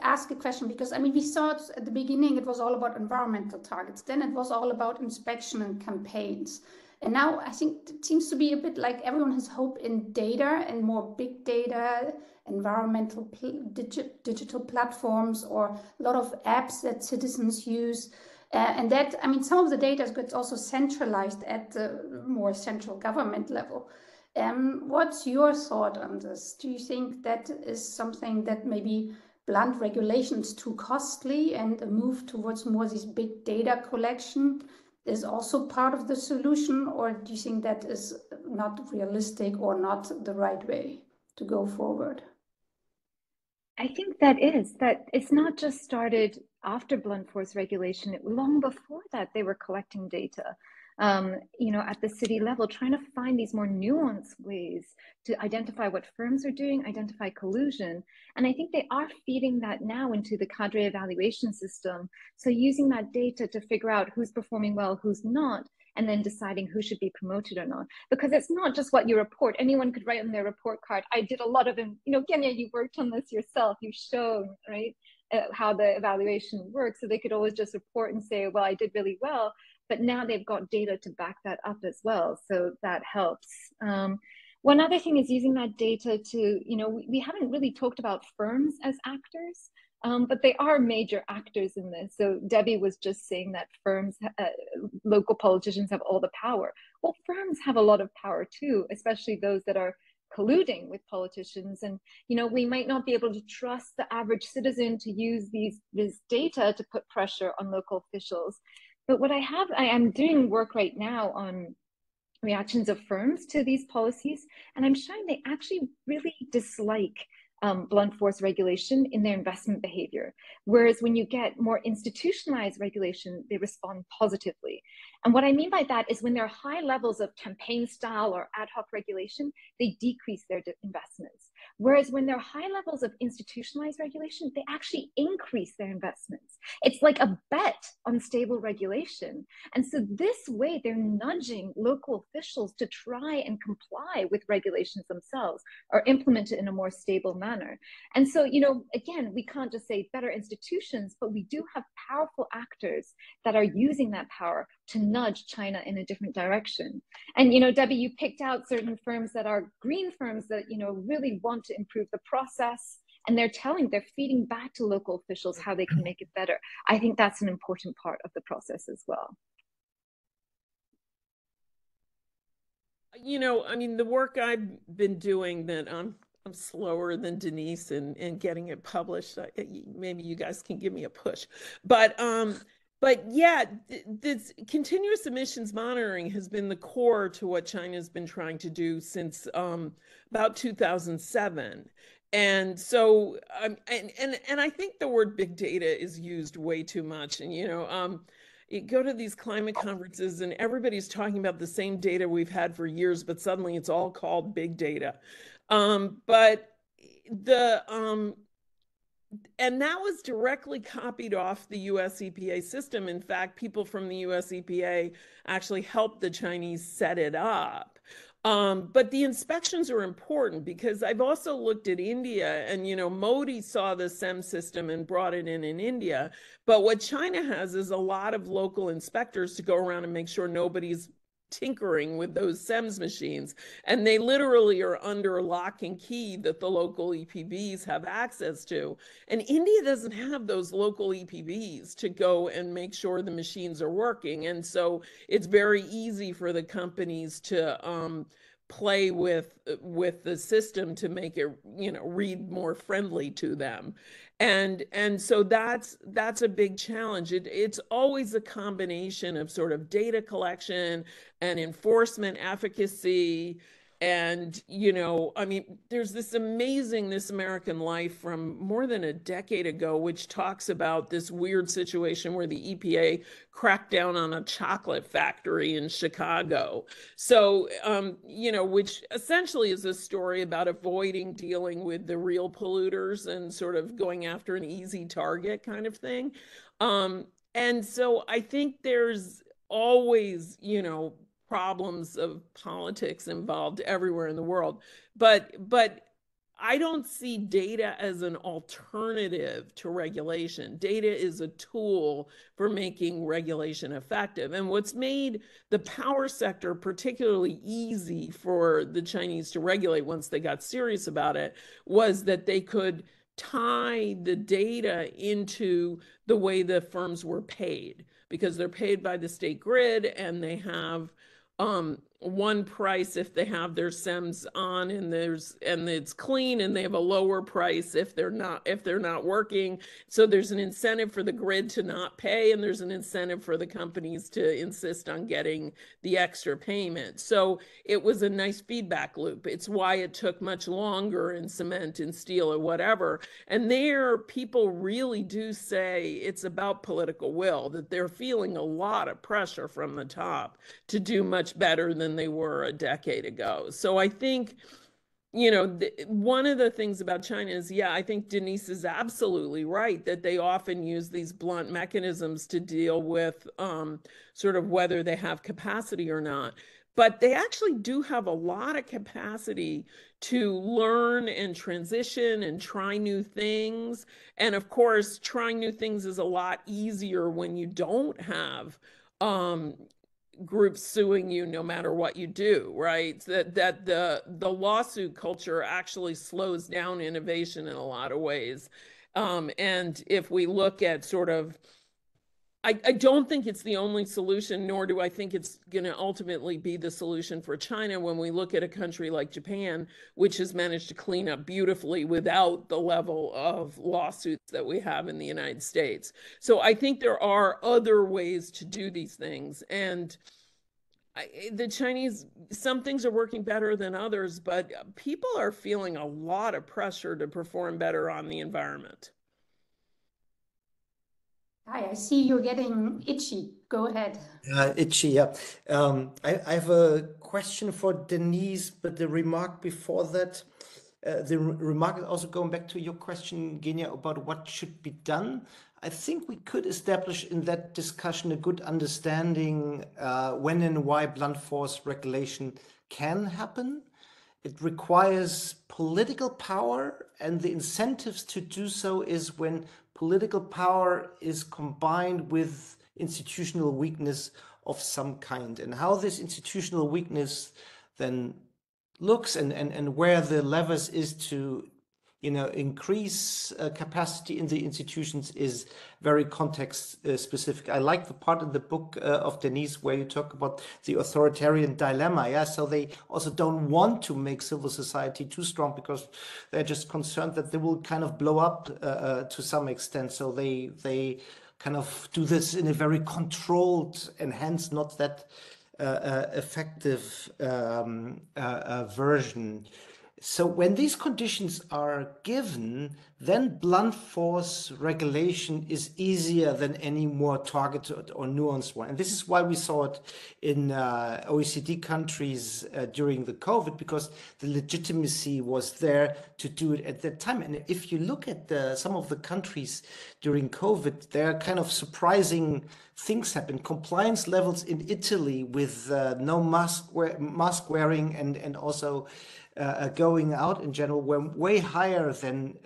ask a question, because I mean, we saw it at the beginning, it was all about environmental targets. Then it was all about inspection and campaigns. And now I think it seems to be a bit like everyone has hope in data and more big data, environmental digital platforms, or a lot of apps that citizens use. And that, I mean, some of the data gets also centralized at the more central government level. What's your thought on this? Do you think that is something that maybe blunt regulations too costly, and a move towards more this big data collection is also part of the solution? Or do you think that is not realistic or not the right way to go forward? I think that it's not just started after blunt force regulation. Long before that, they were collecting data, at the city level, trying to find these more nuanced ways to identify what firms are doing, identify collusion. And I think they are feeding that now into the cadre evaluation system. So using that data to figure out who's performing well, who's not, and then deciding who should be promoted or not. Because it's not just what you report. Anyone could write on their report card, I did a lot of, Genia, you worked on this yourself, you've shown, right, how the evaluation works. So they could always just report and say, well, I did really well. But now they've got data to back that up as well. So that helps. One other thing is using that data to, we haven't really talked about firms as actors. But they are major actors in this. So Debbie was just saying that firms, local politicians have all the power. Well, firms have a lot of power too, especially those that are colluding with politicians. And, we might not be able to trust the average citizen to use this data to put pressure on local officials. But what I am doing work right now on reactions of firms to these policies, and I'm showing they actually really dislike blunt force regulation in their investment behavior. Whereas when you get more institutionalized regulation, they respond positively. And what I mean by that is when there are high levels of campaign style or ad hoc regulation, they decrease their investments. Whereas when there are high levels of institutionalized regulation, they actually increase their investments. It's like a bet on stable regulation. And so this way, they're nudging local officials to try and comply with regulations themselves or implement it in a more stable manner. And so, again, we can't just say better institutions, but we do have powerful actors that are using that power to nudge China in a different direction. And, Debbie, you picked out certain firms that are green firms that, really want to improve the process. And they're feeding back to local officials how they can make it better. I think that's an important part of the process as well. The work I've been doing that I'm slower than Denise in getting it published. Maybe you guys can give me a push. But But yeah, this continuous emissions monitoring has been the core to what China's been trying to do since about 2007. And so, and I think the word big data is used way too much. And you go to these climate conferences and everybody's talking about the same data we've had for years, but suddenly it's all called big data. But and that was directly copied off the US EPA system. In fact, people from the US EPA actually helped the Chinese set it up. But the inspections are important because I've also looked at India, and Modi saw the SEM system and brought it in India. But what China has is a lot of local inspectors to go around and make sure nobody's tinkering with those SEMS machines, and they literally are under lock and key that the local EPBs have access to. And India doesn't have those local EPBs to go and make sure the machines are working. And so it's very easy for the companies to play with the system to make it read more friendly to them. And so that's a big challenge. It's always a combination of sort of data collection and enforcement efficacy. And I mean, there's this amazing This American Life from more than a decade ago, which talks about this weird situation where the EPA cracked down on a chocolate factory in Chicago. So, which essentially is a story about avoiding dealing with the real polluters and sort of going after an easy target kind of thing. And so I think there's always, problems of politics involved everywhere in the world, but I don't see data as an alternative to regulation. Data is a tool for making regulation effective. And what's made the power sector particularly easy for the Chinese to regulate once they got serious about it was that they could tie the data into the way the firms were paid, because they're paid by the state grid, and they have one price if they have their SEMs on and it's clean, and they have a lower price if they're not working. So there's an incentive for the grid to not pay, and there's an incentive for the companies to insist on getting the extra payment. So it was a nice feedback loop. It's why it took much longer in cement and steel or whatever. And there, people really do say it's about political will, that they're feeling a lot of pressure from the top to do much better than they were a decade ago. So I think, one of the things about China is, I think Denise is absolutely right that they often use these blunt mechanisms to deal with sort of whether they have capacity or not. But they actually do have a lot of capacity to learn and transition and try new things. And of course, trying new things is a lot easier when you don't have groups suing you no matter what you do, right? That the lawsuit culture actually slows down innovation in a lot of ways. And if we look at sort of, I don't think it's the only solution, nor do I think it's going to ultimately be the solution for China when we look at a country like Japan, which has managed to clean up beautifully without the level of lawsuits that we have in the United States. So I think there are other ways to do these things. And the Chinese, some things are working better than others, but people are feeling a lot of pressure to perform better on the environment. Hi, I see you're getting itchy. Go ahead. Itchy, yeah. I have a question for Denise, but the remark before that, the remark is also going back to your question, Genia, about what should be done. I think we could establish in that discussion a good understanding when and why blunt force regulation can happen. It requires political power, and the incentives to do so is when political power is combined with institutional weakness of some kind. And how this institutional weakness then looks and where the levers is to increase capacity in the institutions is very context specific. I like the part in the book of Denise where you talk about the authoritarian dilemma. Yeah, so they also don't want to make civil society too strong because they're just concerned that they will kind of blow up to some extent. So they kind of do this in a very controlled and hence not that effective version. So when these conditions are given, then blunt force regulation is easier than any more targeted or nuanced one. And this is why we saw it in OECD countries during the COVID, because the legitimacy was there to do it at that time. And if you look at some of the countries during COVID, there are kind of surprising things happen. Compliance levels in Italy with no mask wearing and also going out in general were way higher than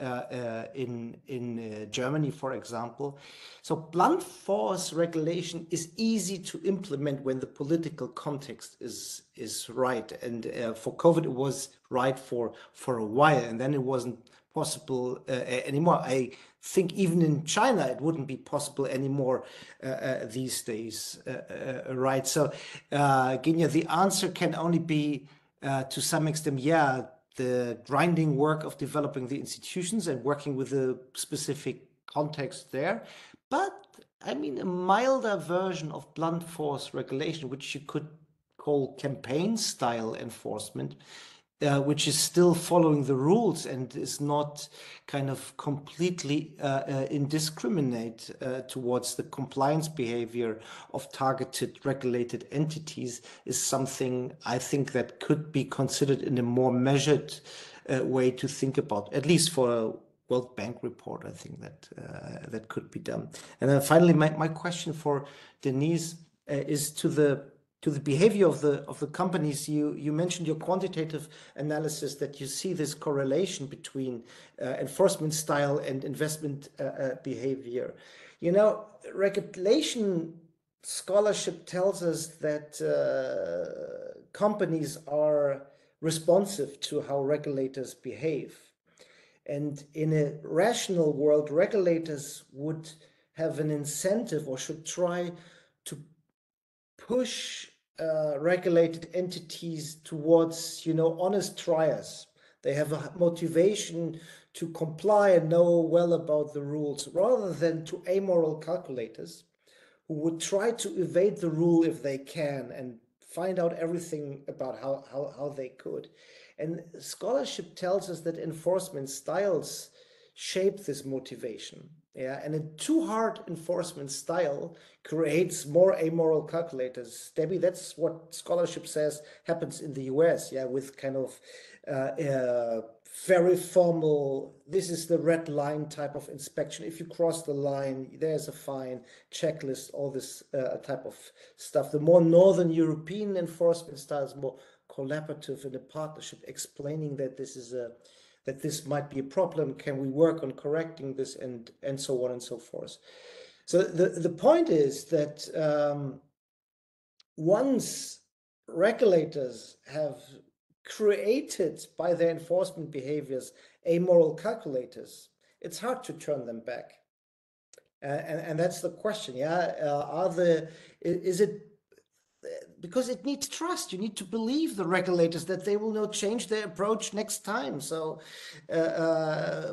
in Germany, for example. So blunt force regulation is easy to implement when the political context is right. And for COVID, it was right for a while, and then it wasn't possible anymore. I think even in China, it wouldn't be possible anymore these days, right? So, Genia, the answer can only be to some extent, yeah, the grinding work of developing the institutions and working with a specific context there. But I mean, a milder version of blunt force regulation, which you could call campaign style enforcement, which is still following the rules and is not kind of completely indiscriminate towards the compliance behavior of targeted regulated entities, is something I think that could be considered in a more measured way to think about, at least for a World Bank report. I think that that could be done. And then finally, my question for Denise is to the behavior of the companies. You mentioned your quantitative analysis that you see this correlation between enforcement style and investment behavior. You know, regulation scholarship tells us that companies are responsive to how regulators behave. And in a rational world, regulators would have an incentive or should try to push regulated entities towards, you know, honest triers. They have a motivation to comply and know well about the rules, rather than to amoral calculators who would try to evade the rule if they can and find out everything about how they could. And scholarship tells us that enforcement styles shape this motivation. Yeah, and a too hard enforcement style creates more amoral calculators. Debbie, that's what scholarship says happens in the US, yeah, with kind of very formal, this is the red line type of inspection. If you cross the line, there's a fine, checklist, all this type of stuff. The more Northern European enforcement style is more collaborative in a partnership, explaining that this is that this might be a problem. Can we work on correcting this, and so on and so forth. So the point is that once regulators have created by their enforcement behaviors amoral calculators, it's hard to turn them back. And that's the question, yeah? Is it, because it needs trust. You need to believe the regulators that they will not change their approach next time. So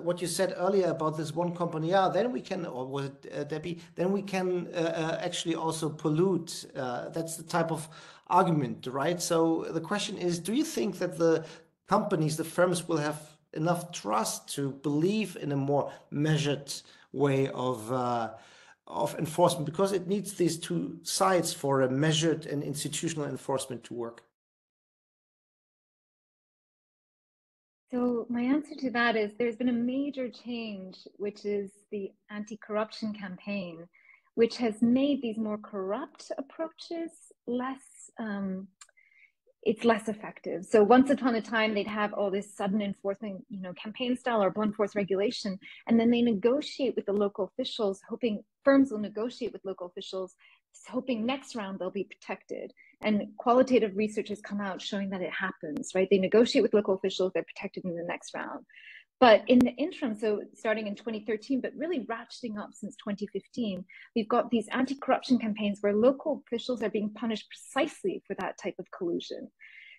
what you said earlier about this one company, then we can, or was it Debbie, then we can actually also pollute. That's the type of argument, right? So the question is, do you think that the companies, the firms will have enough trust to believe in a more measured way of enforcement, because it needs these two sides for a measured and institutional enforcement to work? So my answer to that is there's been a major change, which is the anti-corruption campaign, which has made these more corrupt approaches less effective. So once upon a time, they'd have all this sudden enforcement, you know, campaign style or blunt force regulation, and then they negotiate with the local officials, hoping firms will negotiate with local officials, hoping next round they'll be protected. And qualitative research has come out showing that it happens, right? They negotiate with local officials, they're protected in the next round. But in the interim, so starting in 2013, but really ratcheting up since 2015, we've got these anti-corruption campaigns where local officials are being punished precisely for that type of collusion.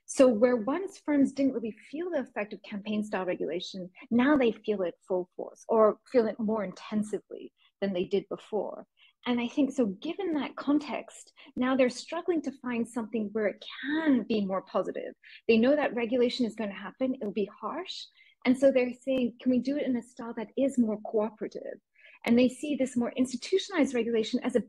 So where once firms didn't really feel the effect of campaign style regulation, now they feel it full force or feel it more intensively than they did before. And I think so, given that context, now they're struggling to find something where it can be more positive. They know that regulation is going to happen, it'll be harsh. And so they're saying, can we do it in a style that is more cooperative? And they see this more institutionalized regulation as a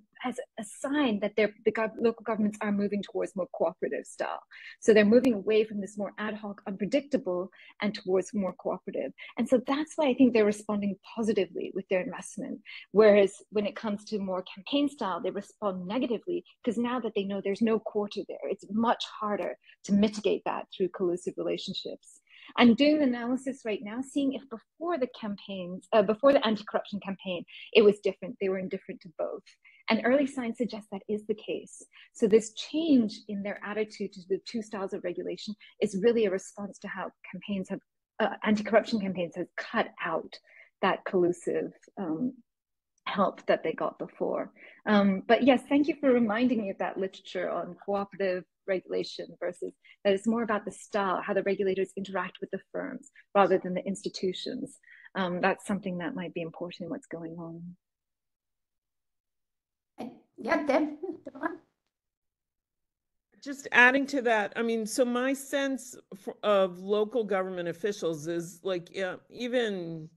sign that the local governments are moving towards more cooperative style. So they're moving away from this more ad hoc, unpredictable, and towards more cooperative. And so that's why I think they're responding positively with their investment. Whereas when it comes to more campaign style, they respond negatively, because now that they know there's no quarter there, it's much harder to mitigate that through collusive relationships. I'm doing the analysis right now, seeing if before the campaigns, before the anti-corruption campaign, it was different. They were indifferent to both. And early signs suggest that is the case. So this change in their attitude to the two styles of regulation is really a response to how campaigns have, anti-corruption campaigns have cut out that collusive help that they got before. But yes, thank you for reminding me of that literature on cooperative regulation versus that it's more about the style, how the regulators interact with the firms rather than the institutions. That's something that might be important in what's going on. Yeah, Deborah. Just adding to that, I mean, so my sense of local government officials is like, even,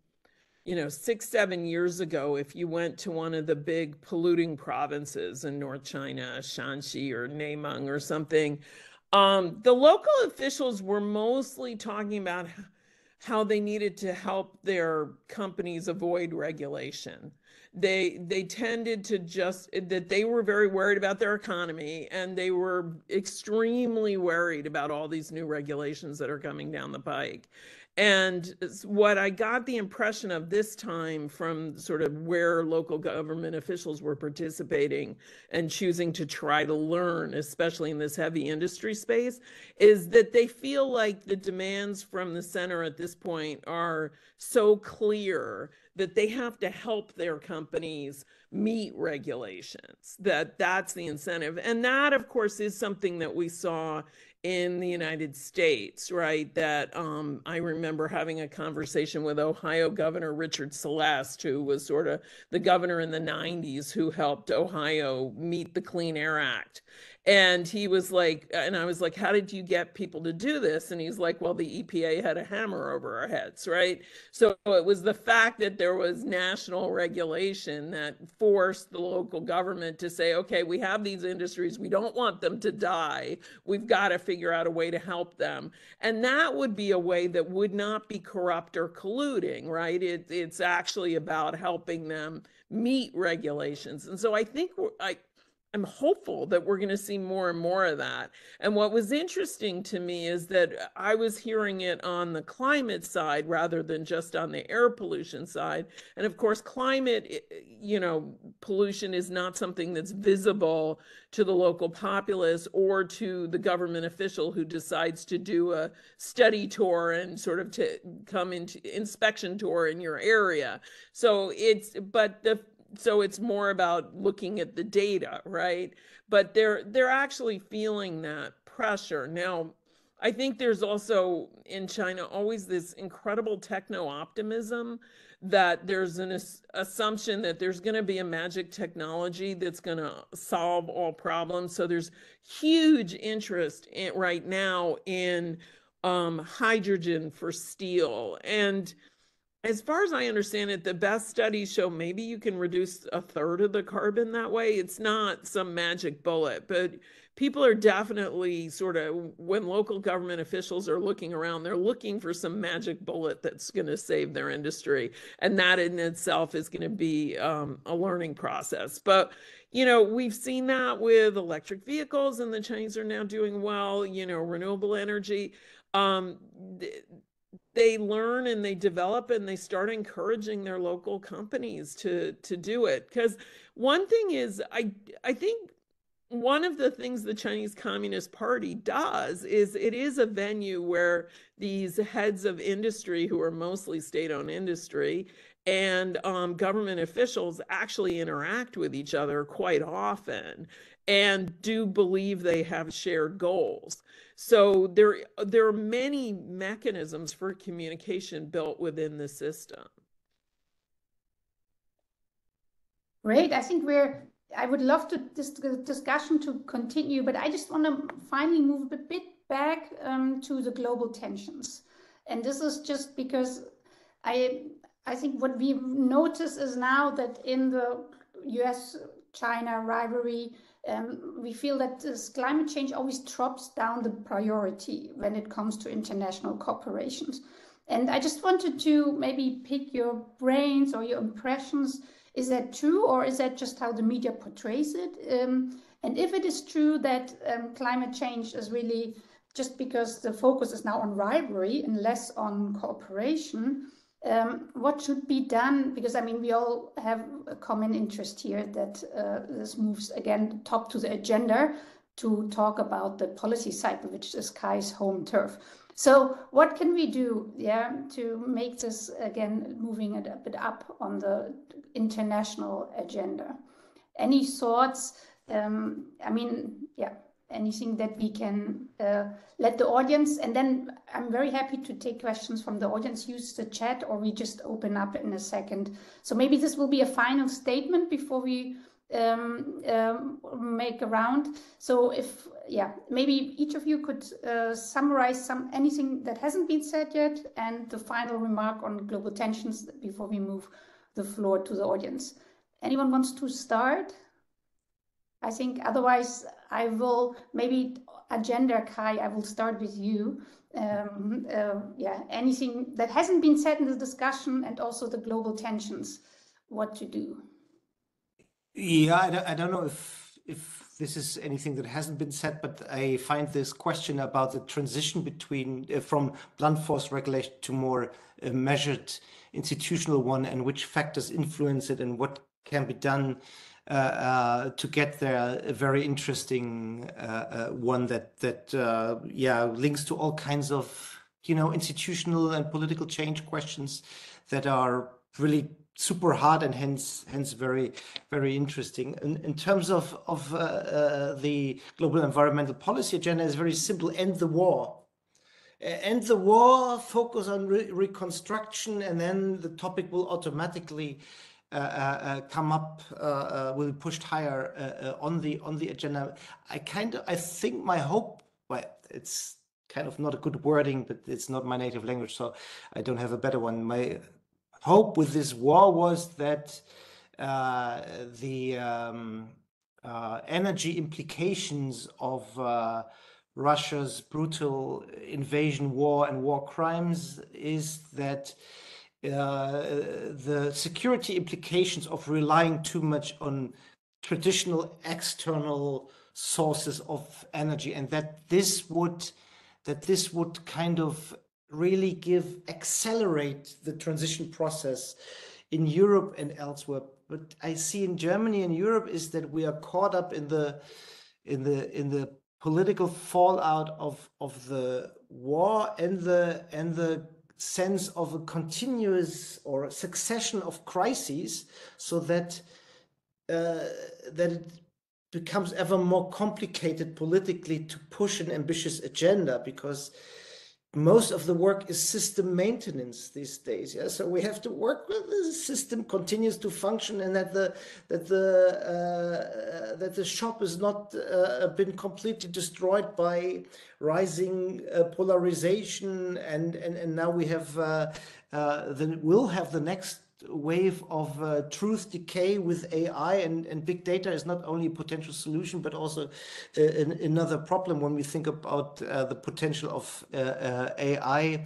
6, 7 years ago, if you went to one of the big polluting provinces in North China, Shanxi or Neimeng or something, the local officials were mostly talking about how they needed to help their companies avoid regulation. They tended to that they were very worried about their economy, and they were extremely worried about all these new regulations that are coming down the pike. And what I got the impression of this time from sort of where local government officials were participating and choosing to try to learn, especially in this heavy industry space, is that they feel like the demands from the center at this point are so clear that they have to help their companies meet regulations, that's the incentive. And that, of course, is something that we saw in the United States, right? That I remember having a conversation with Ohio Governor Richard Celeste, who was sort of the governor in the 90s who helped Ohio meet the Clean Air Act. And he was like, and I was like, how did you get people to do this? And he's like, well, the EPA had a hammer over our heads, right? So it was the fact that there was national regulation that forced the local government to say, okay, we have these industries, we don't want them to die, we've got to figure out a way to help them. And that would be a way that would not be corrupt or colluding, right? It's actually about helping them meet regulations. And so I think I'm hopeful that we're going to see more and more of that. And what was interesting to me is that I was hearing it on the climate side rather than just on the air pollution side. And of course, climate, pollution is not something that's visible to the local populace or to the government official who decides to do a study tour and sort of to come into inspection tour in your area. So it's more about looking at the data, right? But they're actually feeling that pressure. Now, I think there's also in China always this incredible techno-optimism that there's an assumption that there's going to be a magic technology that's going to solve all problems. So there's huge interest right now in hydrogen for steel. And as far as I understand it, the best studies show maybe you can reduce 1/3 of the carbon that way. It's not some magic bullet, but people are definitely sort of, when local government officials are looking around, they're looking for some magic bullet that's going to save their industry. And that in itself is going to be a learning process. But, we've seen that with electric vehicles, and the Chinese are now doing well, renewable energy. They learn and they develop and they start encouraging their local companies to do it. Because one thing is, I think one of the things the Chinese Communist Party does is it is a venue where these heads of industry, who are mostly state-owned industry, and government officials actually interact with each other quite often and do believe they have shared goals. So there are many mechanisms for communication built within the system. Great. I think I would love to this discussion to continue, but I just want to finally move a bit back to the global tensions. And this is just because I think what we've noticed is now that in the US-China rivalry, we feel that this climate change always drops down the priority when it comes to international corporations. And I just wanted to maybe pick your brains or your impressions. Is that true, or is that just how the media portrays it? And if it is true that climate change is really just because the focus is now on rivalry and less on cooperation, what should be done? Because I mean, we all have a common interest here that this moves again top to the agenda to talk about the policy cycle, which is Kai's home turf. So what can we do, to make this again moving it a bit up on the international agenda? Any thoughts? I mean, anything that we can let the audience, and then I'm very happy to take questions from the audience. Use the chat, or we just open up in a second. So maybe this will be a final statement before we make a round. So maybe each of you could summarize anything that hasn't been said yet, and the final remark on global tensions before we move the floor to the audience. Anyone wants to start? I think otherwise I will maybe agenda, Kai, I will start with you. Anything that hasn't been said in the discussion, and also the global tensions, what to do. Yeah, I don't know if this is anything that hasn't been said, but I find this question about the transition between from blunt force regulation to more measured institutional one, and which factors influence it and what can be done to get there, a very interesting one that links to all kinds of institutional and political change questions that are really super hard and hence very, very interesting. In terms of the global environmental policy agenda, is very simple: end the war. End the war, focus on reconstruction, and then the topic will automatically come up, will be pushed higher on the agenda. I think my hope, well, it's kind of not a good wording, but it's not my native language, so I don't have a better one. My hope with this war was that the energy implications of Russia's brutal invasion war and war crimes is that the security implications of relying too much on traditional external sources of energy, and that this would kind of really accelerate the transition process in Europe and elsewhere. But I see in Germany and Europe is that we are caught up in the political fallout of the war and the sense of a continuous or a succession of crises, so that it becomes ever more complicated politically to push an ambitious agenda, because most of the work is system maintenance these days. Yeah, so we have to work with the system continues to function, and that the shop has not been completely destroyed by rising polarization, and now we have we'll have the next wave of truth decay with AI, and big data is not only a potential solution, but also another problem when we think about the potential of AI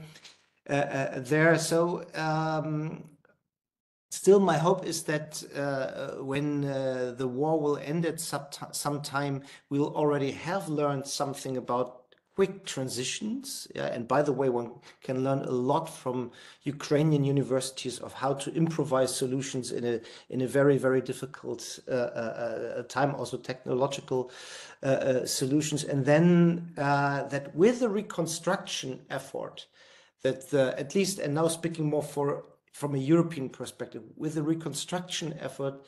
there. So still, my hope is that when the war will end at some time, we'll already have learned something about quick transitions. Yeah, and by the way, one can learn a lot from Ukrainian universities of how to improvise solutions in a very, very difficult time, also technological solutions. And then that with the reconstruction effort, that at least, and now speaking more from a European perspective, with the reconstruction effort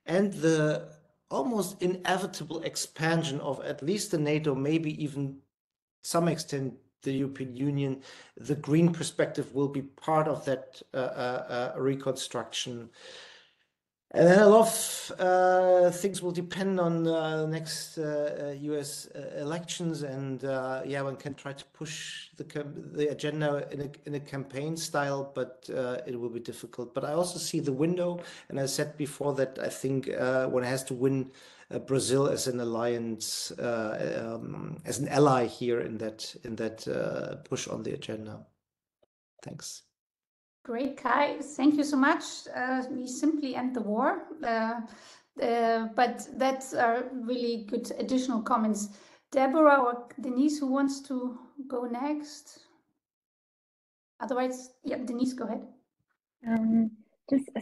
and the almost inevitable expansion of at least the NATO, maybe even some extent the European Union, the green perspective will be part of that reconstruction And then a lot of things will depend on the next US elections, and yeah, one can try to push the agenda in a campaign style, but it will be difficult. But I also see the window, and I said before that I think one has to win Brazil as an alliance, as an ally here in that push on the agenda. Thanks. Great, Kai. Thank you so much. We simply end the war. But that's really good additional comments. Deborah or Denise, who wants to go next? Otherwise, yeah, Denise, go ahead.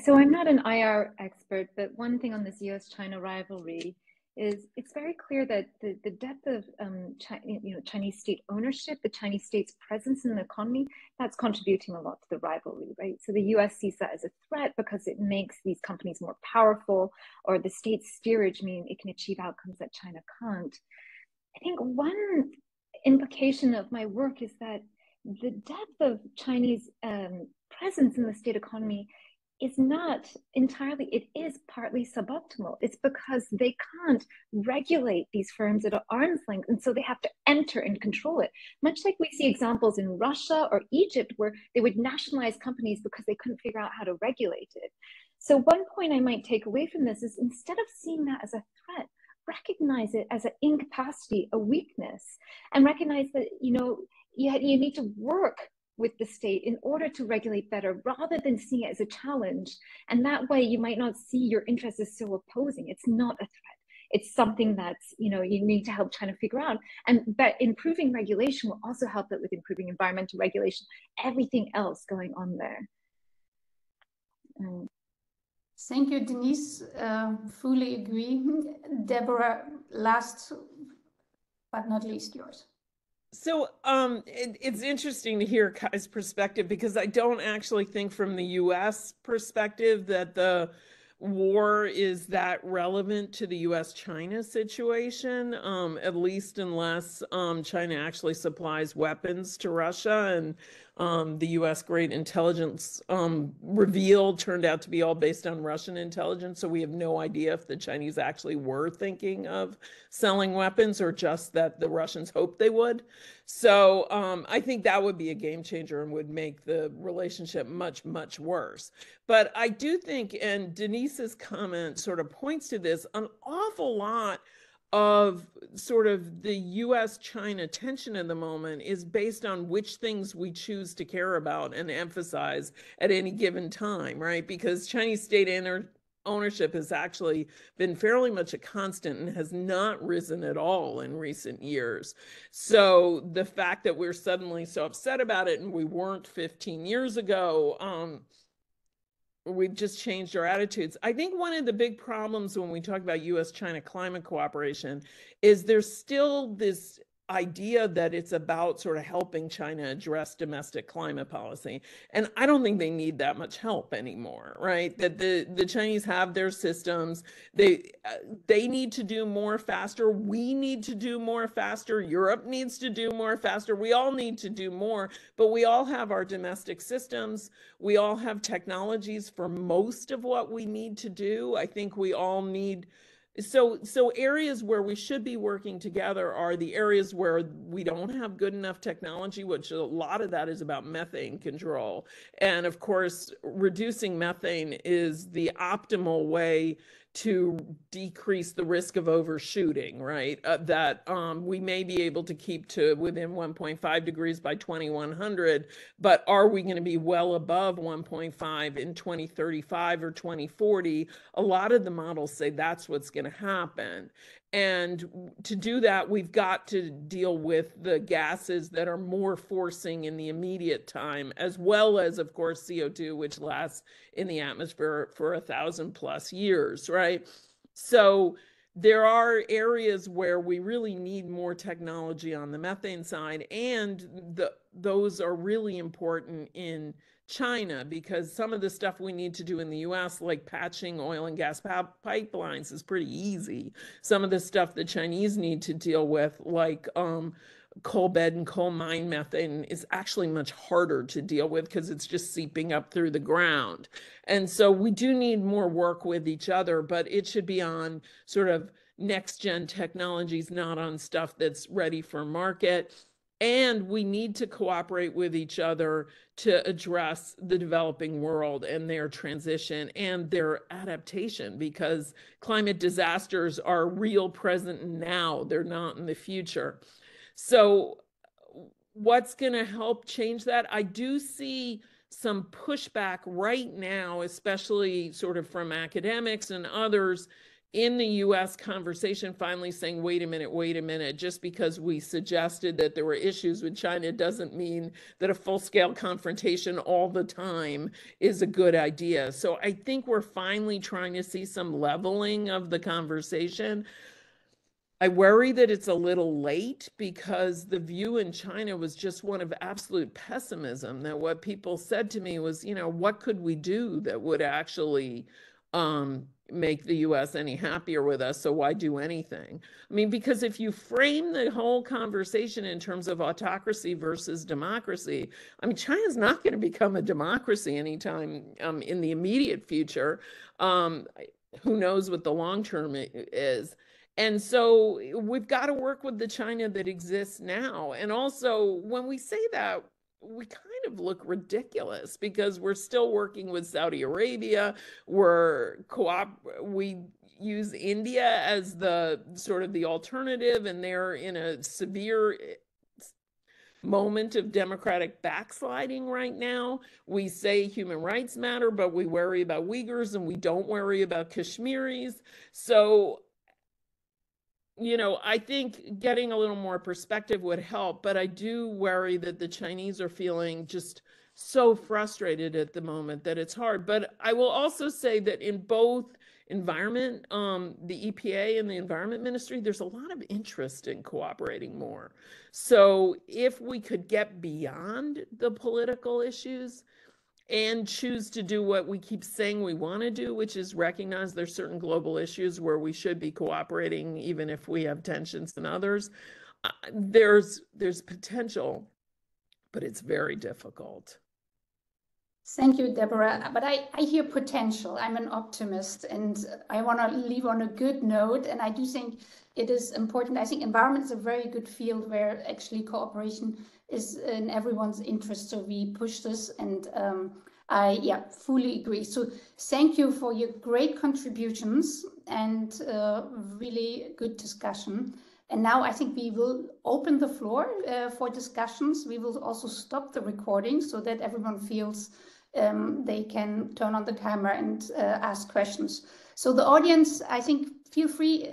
So I'm not an IR expert, but one thing on this US-China rivalry is it's very clear that the depth of Chinese state ownership, the Chinese state's presence in the economy, that's contributing a lot to the rivalry, right? So the US sees that as a threat because it makes these companies more powerful, or the state's steerage mean it can achieve outcomes that China can't. I think one implication of my work is that the depth of Chinese presence in the state economy is not entirely, it is partly suboptimal. It's because they can't regulate these firms at arm's length, and so they have to enter and control it. Much like we see examples in Russia or Egypt where they would nationalize companies because they couldn't figure out how to regulate it. So one point I might take away from this is, instead of seeing that as a threat, recognize it as an incapacity, a weakness, and recognize that you need to work with the state in order to regulate better, rather than seeing it as a challenge. And that way you might not see your interests as so opposing. It's not a threat. It's something that's, you need to help China figure out. But improving regulation will also help it with improving environmental regulation, everything else going on there. Thank you, Denise. Fully agree. Deborah, last but not least, yours. So it's interesting to hear Kai's perspective, because I don't actually think from the US perspective that the war is that relevant to the US-China situation, at least unless China actually supplies weapons to Russia, and the US great intelligence reveal turned out to be all based on Russian intelligence, so we have no idea if the Chinese actually were thinking of selling weapons or just that the Russians hoped they would. So I think that would be a game changer and would make the relationship much, much worse. But I do think, and Denise's comment sort of points to this, an awful lot of sort of the US-China tension in the moment is based on which things we choose to care about and emphasize at any given time, right? Because Chinese state ownership has actually been fairly much a constant and has not risen at all in recent years. So the fact that we're suddenly so upset about it, and we weren't 15 years ago, we've just changed our attitudes. I think one of the big problems when we talk about US-China climate cooperation is there's still this idea that it's about sort of helping China address domestic climate policy. And I don't think they need that much help anymore, right? That the Chinese have their systems. They need to do more faster. We need to do more faster. Europe needs to do more faster. We all need to do more, but we all have our domestic systems. We all have technologies for most of what we need to do. I think we all need. So areas where we should be working together are the areas where we don't have good enough technology, which a lot of that is about methane control. And of course, reducing methane is the optimal way to decrease the risk of overshooting, right? That we may be able to keep to within 1.5 degrees by 2100, but are we going to be well above 1.5 in 2035 or 2040? A lot of the models say that's what's going to happen. And to do that, we've got to deal with the gases that are more forcing in the immediate time, as well as, of course, CO2, which lasts in the atmosphere for 1,000+ years, right? So there are areas where we really need more technology on the methane side, and those are really important in China, because some of the stuff we need to do in the US, like patching oil and gas pipelines, is pretty easy. Some of the stuff the Chinese need to deal with, like coal bed and coal mine methane is actually much harder to deal with because it's just seeping up through the ground. And so we do need more work with each other, but it should be on sort of next gen technologies, not on stuff that's ready for market. And we need to cooperate with each other to address the developing world and their transition and their adaptation, because climate disasters are real, present now. They're not in the future. So what's going to help change that? I do see some pushback right now, especially sort of from academics and others in the US conversation, finally saying, wait a minute, just because we suggested that there were issues with China doesn't mean that a full-scale confrontation all the time is a good idea. So I think we're finally trying to see some leveling of the conversation. I worry that it's a little late, because the view in China was just one of absolute pessimism, that what people said to me was, what could we do that would actually make the US any happier with us, so why do anything? I mean, because if you frame the whole conversation in terms of autocracy versus democracy, I mean, China's not going to become a democracy anytime in the immediate future. Who knows what the long term is? And so we've got to work with the China that exists now. And also, when we say that, we kind of look ridiculous, because we're still working with Saudi Arabia. We use India as the sort of the alternative, and they're in a severe moment of democratic backsliding right now. We say human rights matter, but we worry about Uyghurs and we don't worry about Kashmiris. So I think getting a little more perspective would help, but I do worry that the Chinese are feeling just so frustrated at the moment that it's hard. But I will also say that in both environment, the EPA and the Environment Ministry, there's a lot of interest in cooperating more. So if we could get beyond the political issues and choose to do what we keep saying we want to do, which is recognize there's certain global issues where we should be cooperating, even if we have tensions in others, there's potential, but it's very difficult. Thank you, Deborah. But I hear potential. I'm an optimist, and I want to leave on a good note. And I do think it is important. I think environment is a very good field where actually cooperation is in everyone's interest. So we push this, and I fully agree. So thank you for your great contributions and really good discussion. And now I think we will open the floor for discussions. We will also stop the recording so that everyone feels they can turn on the camera and ask questions. So the audience, I think, feel free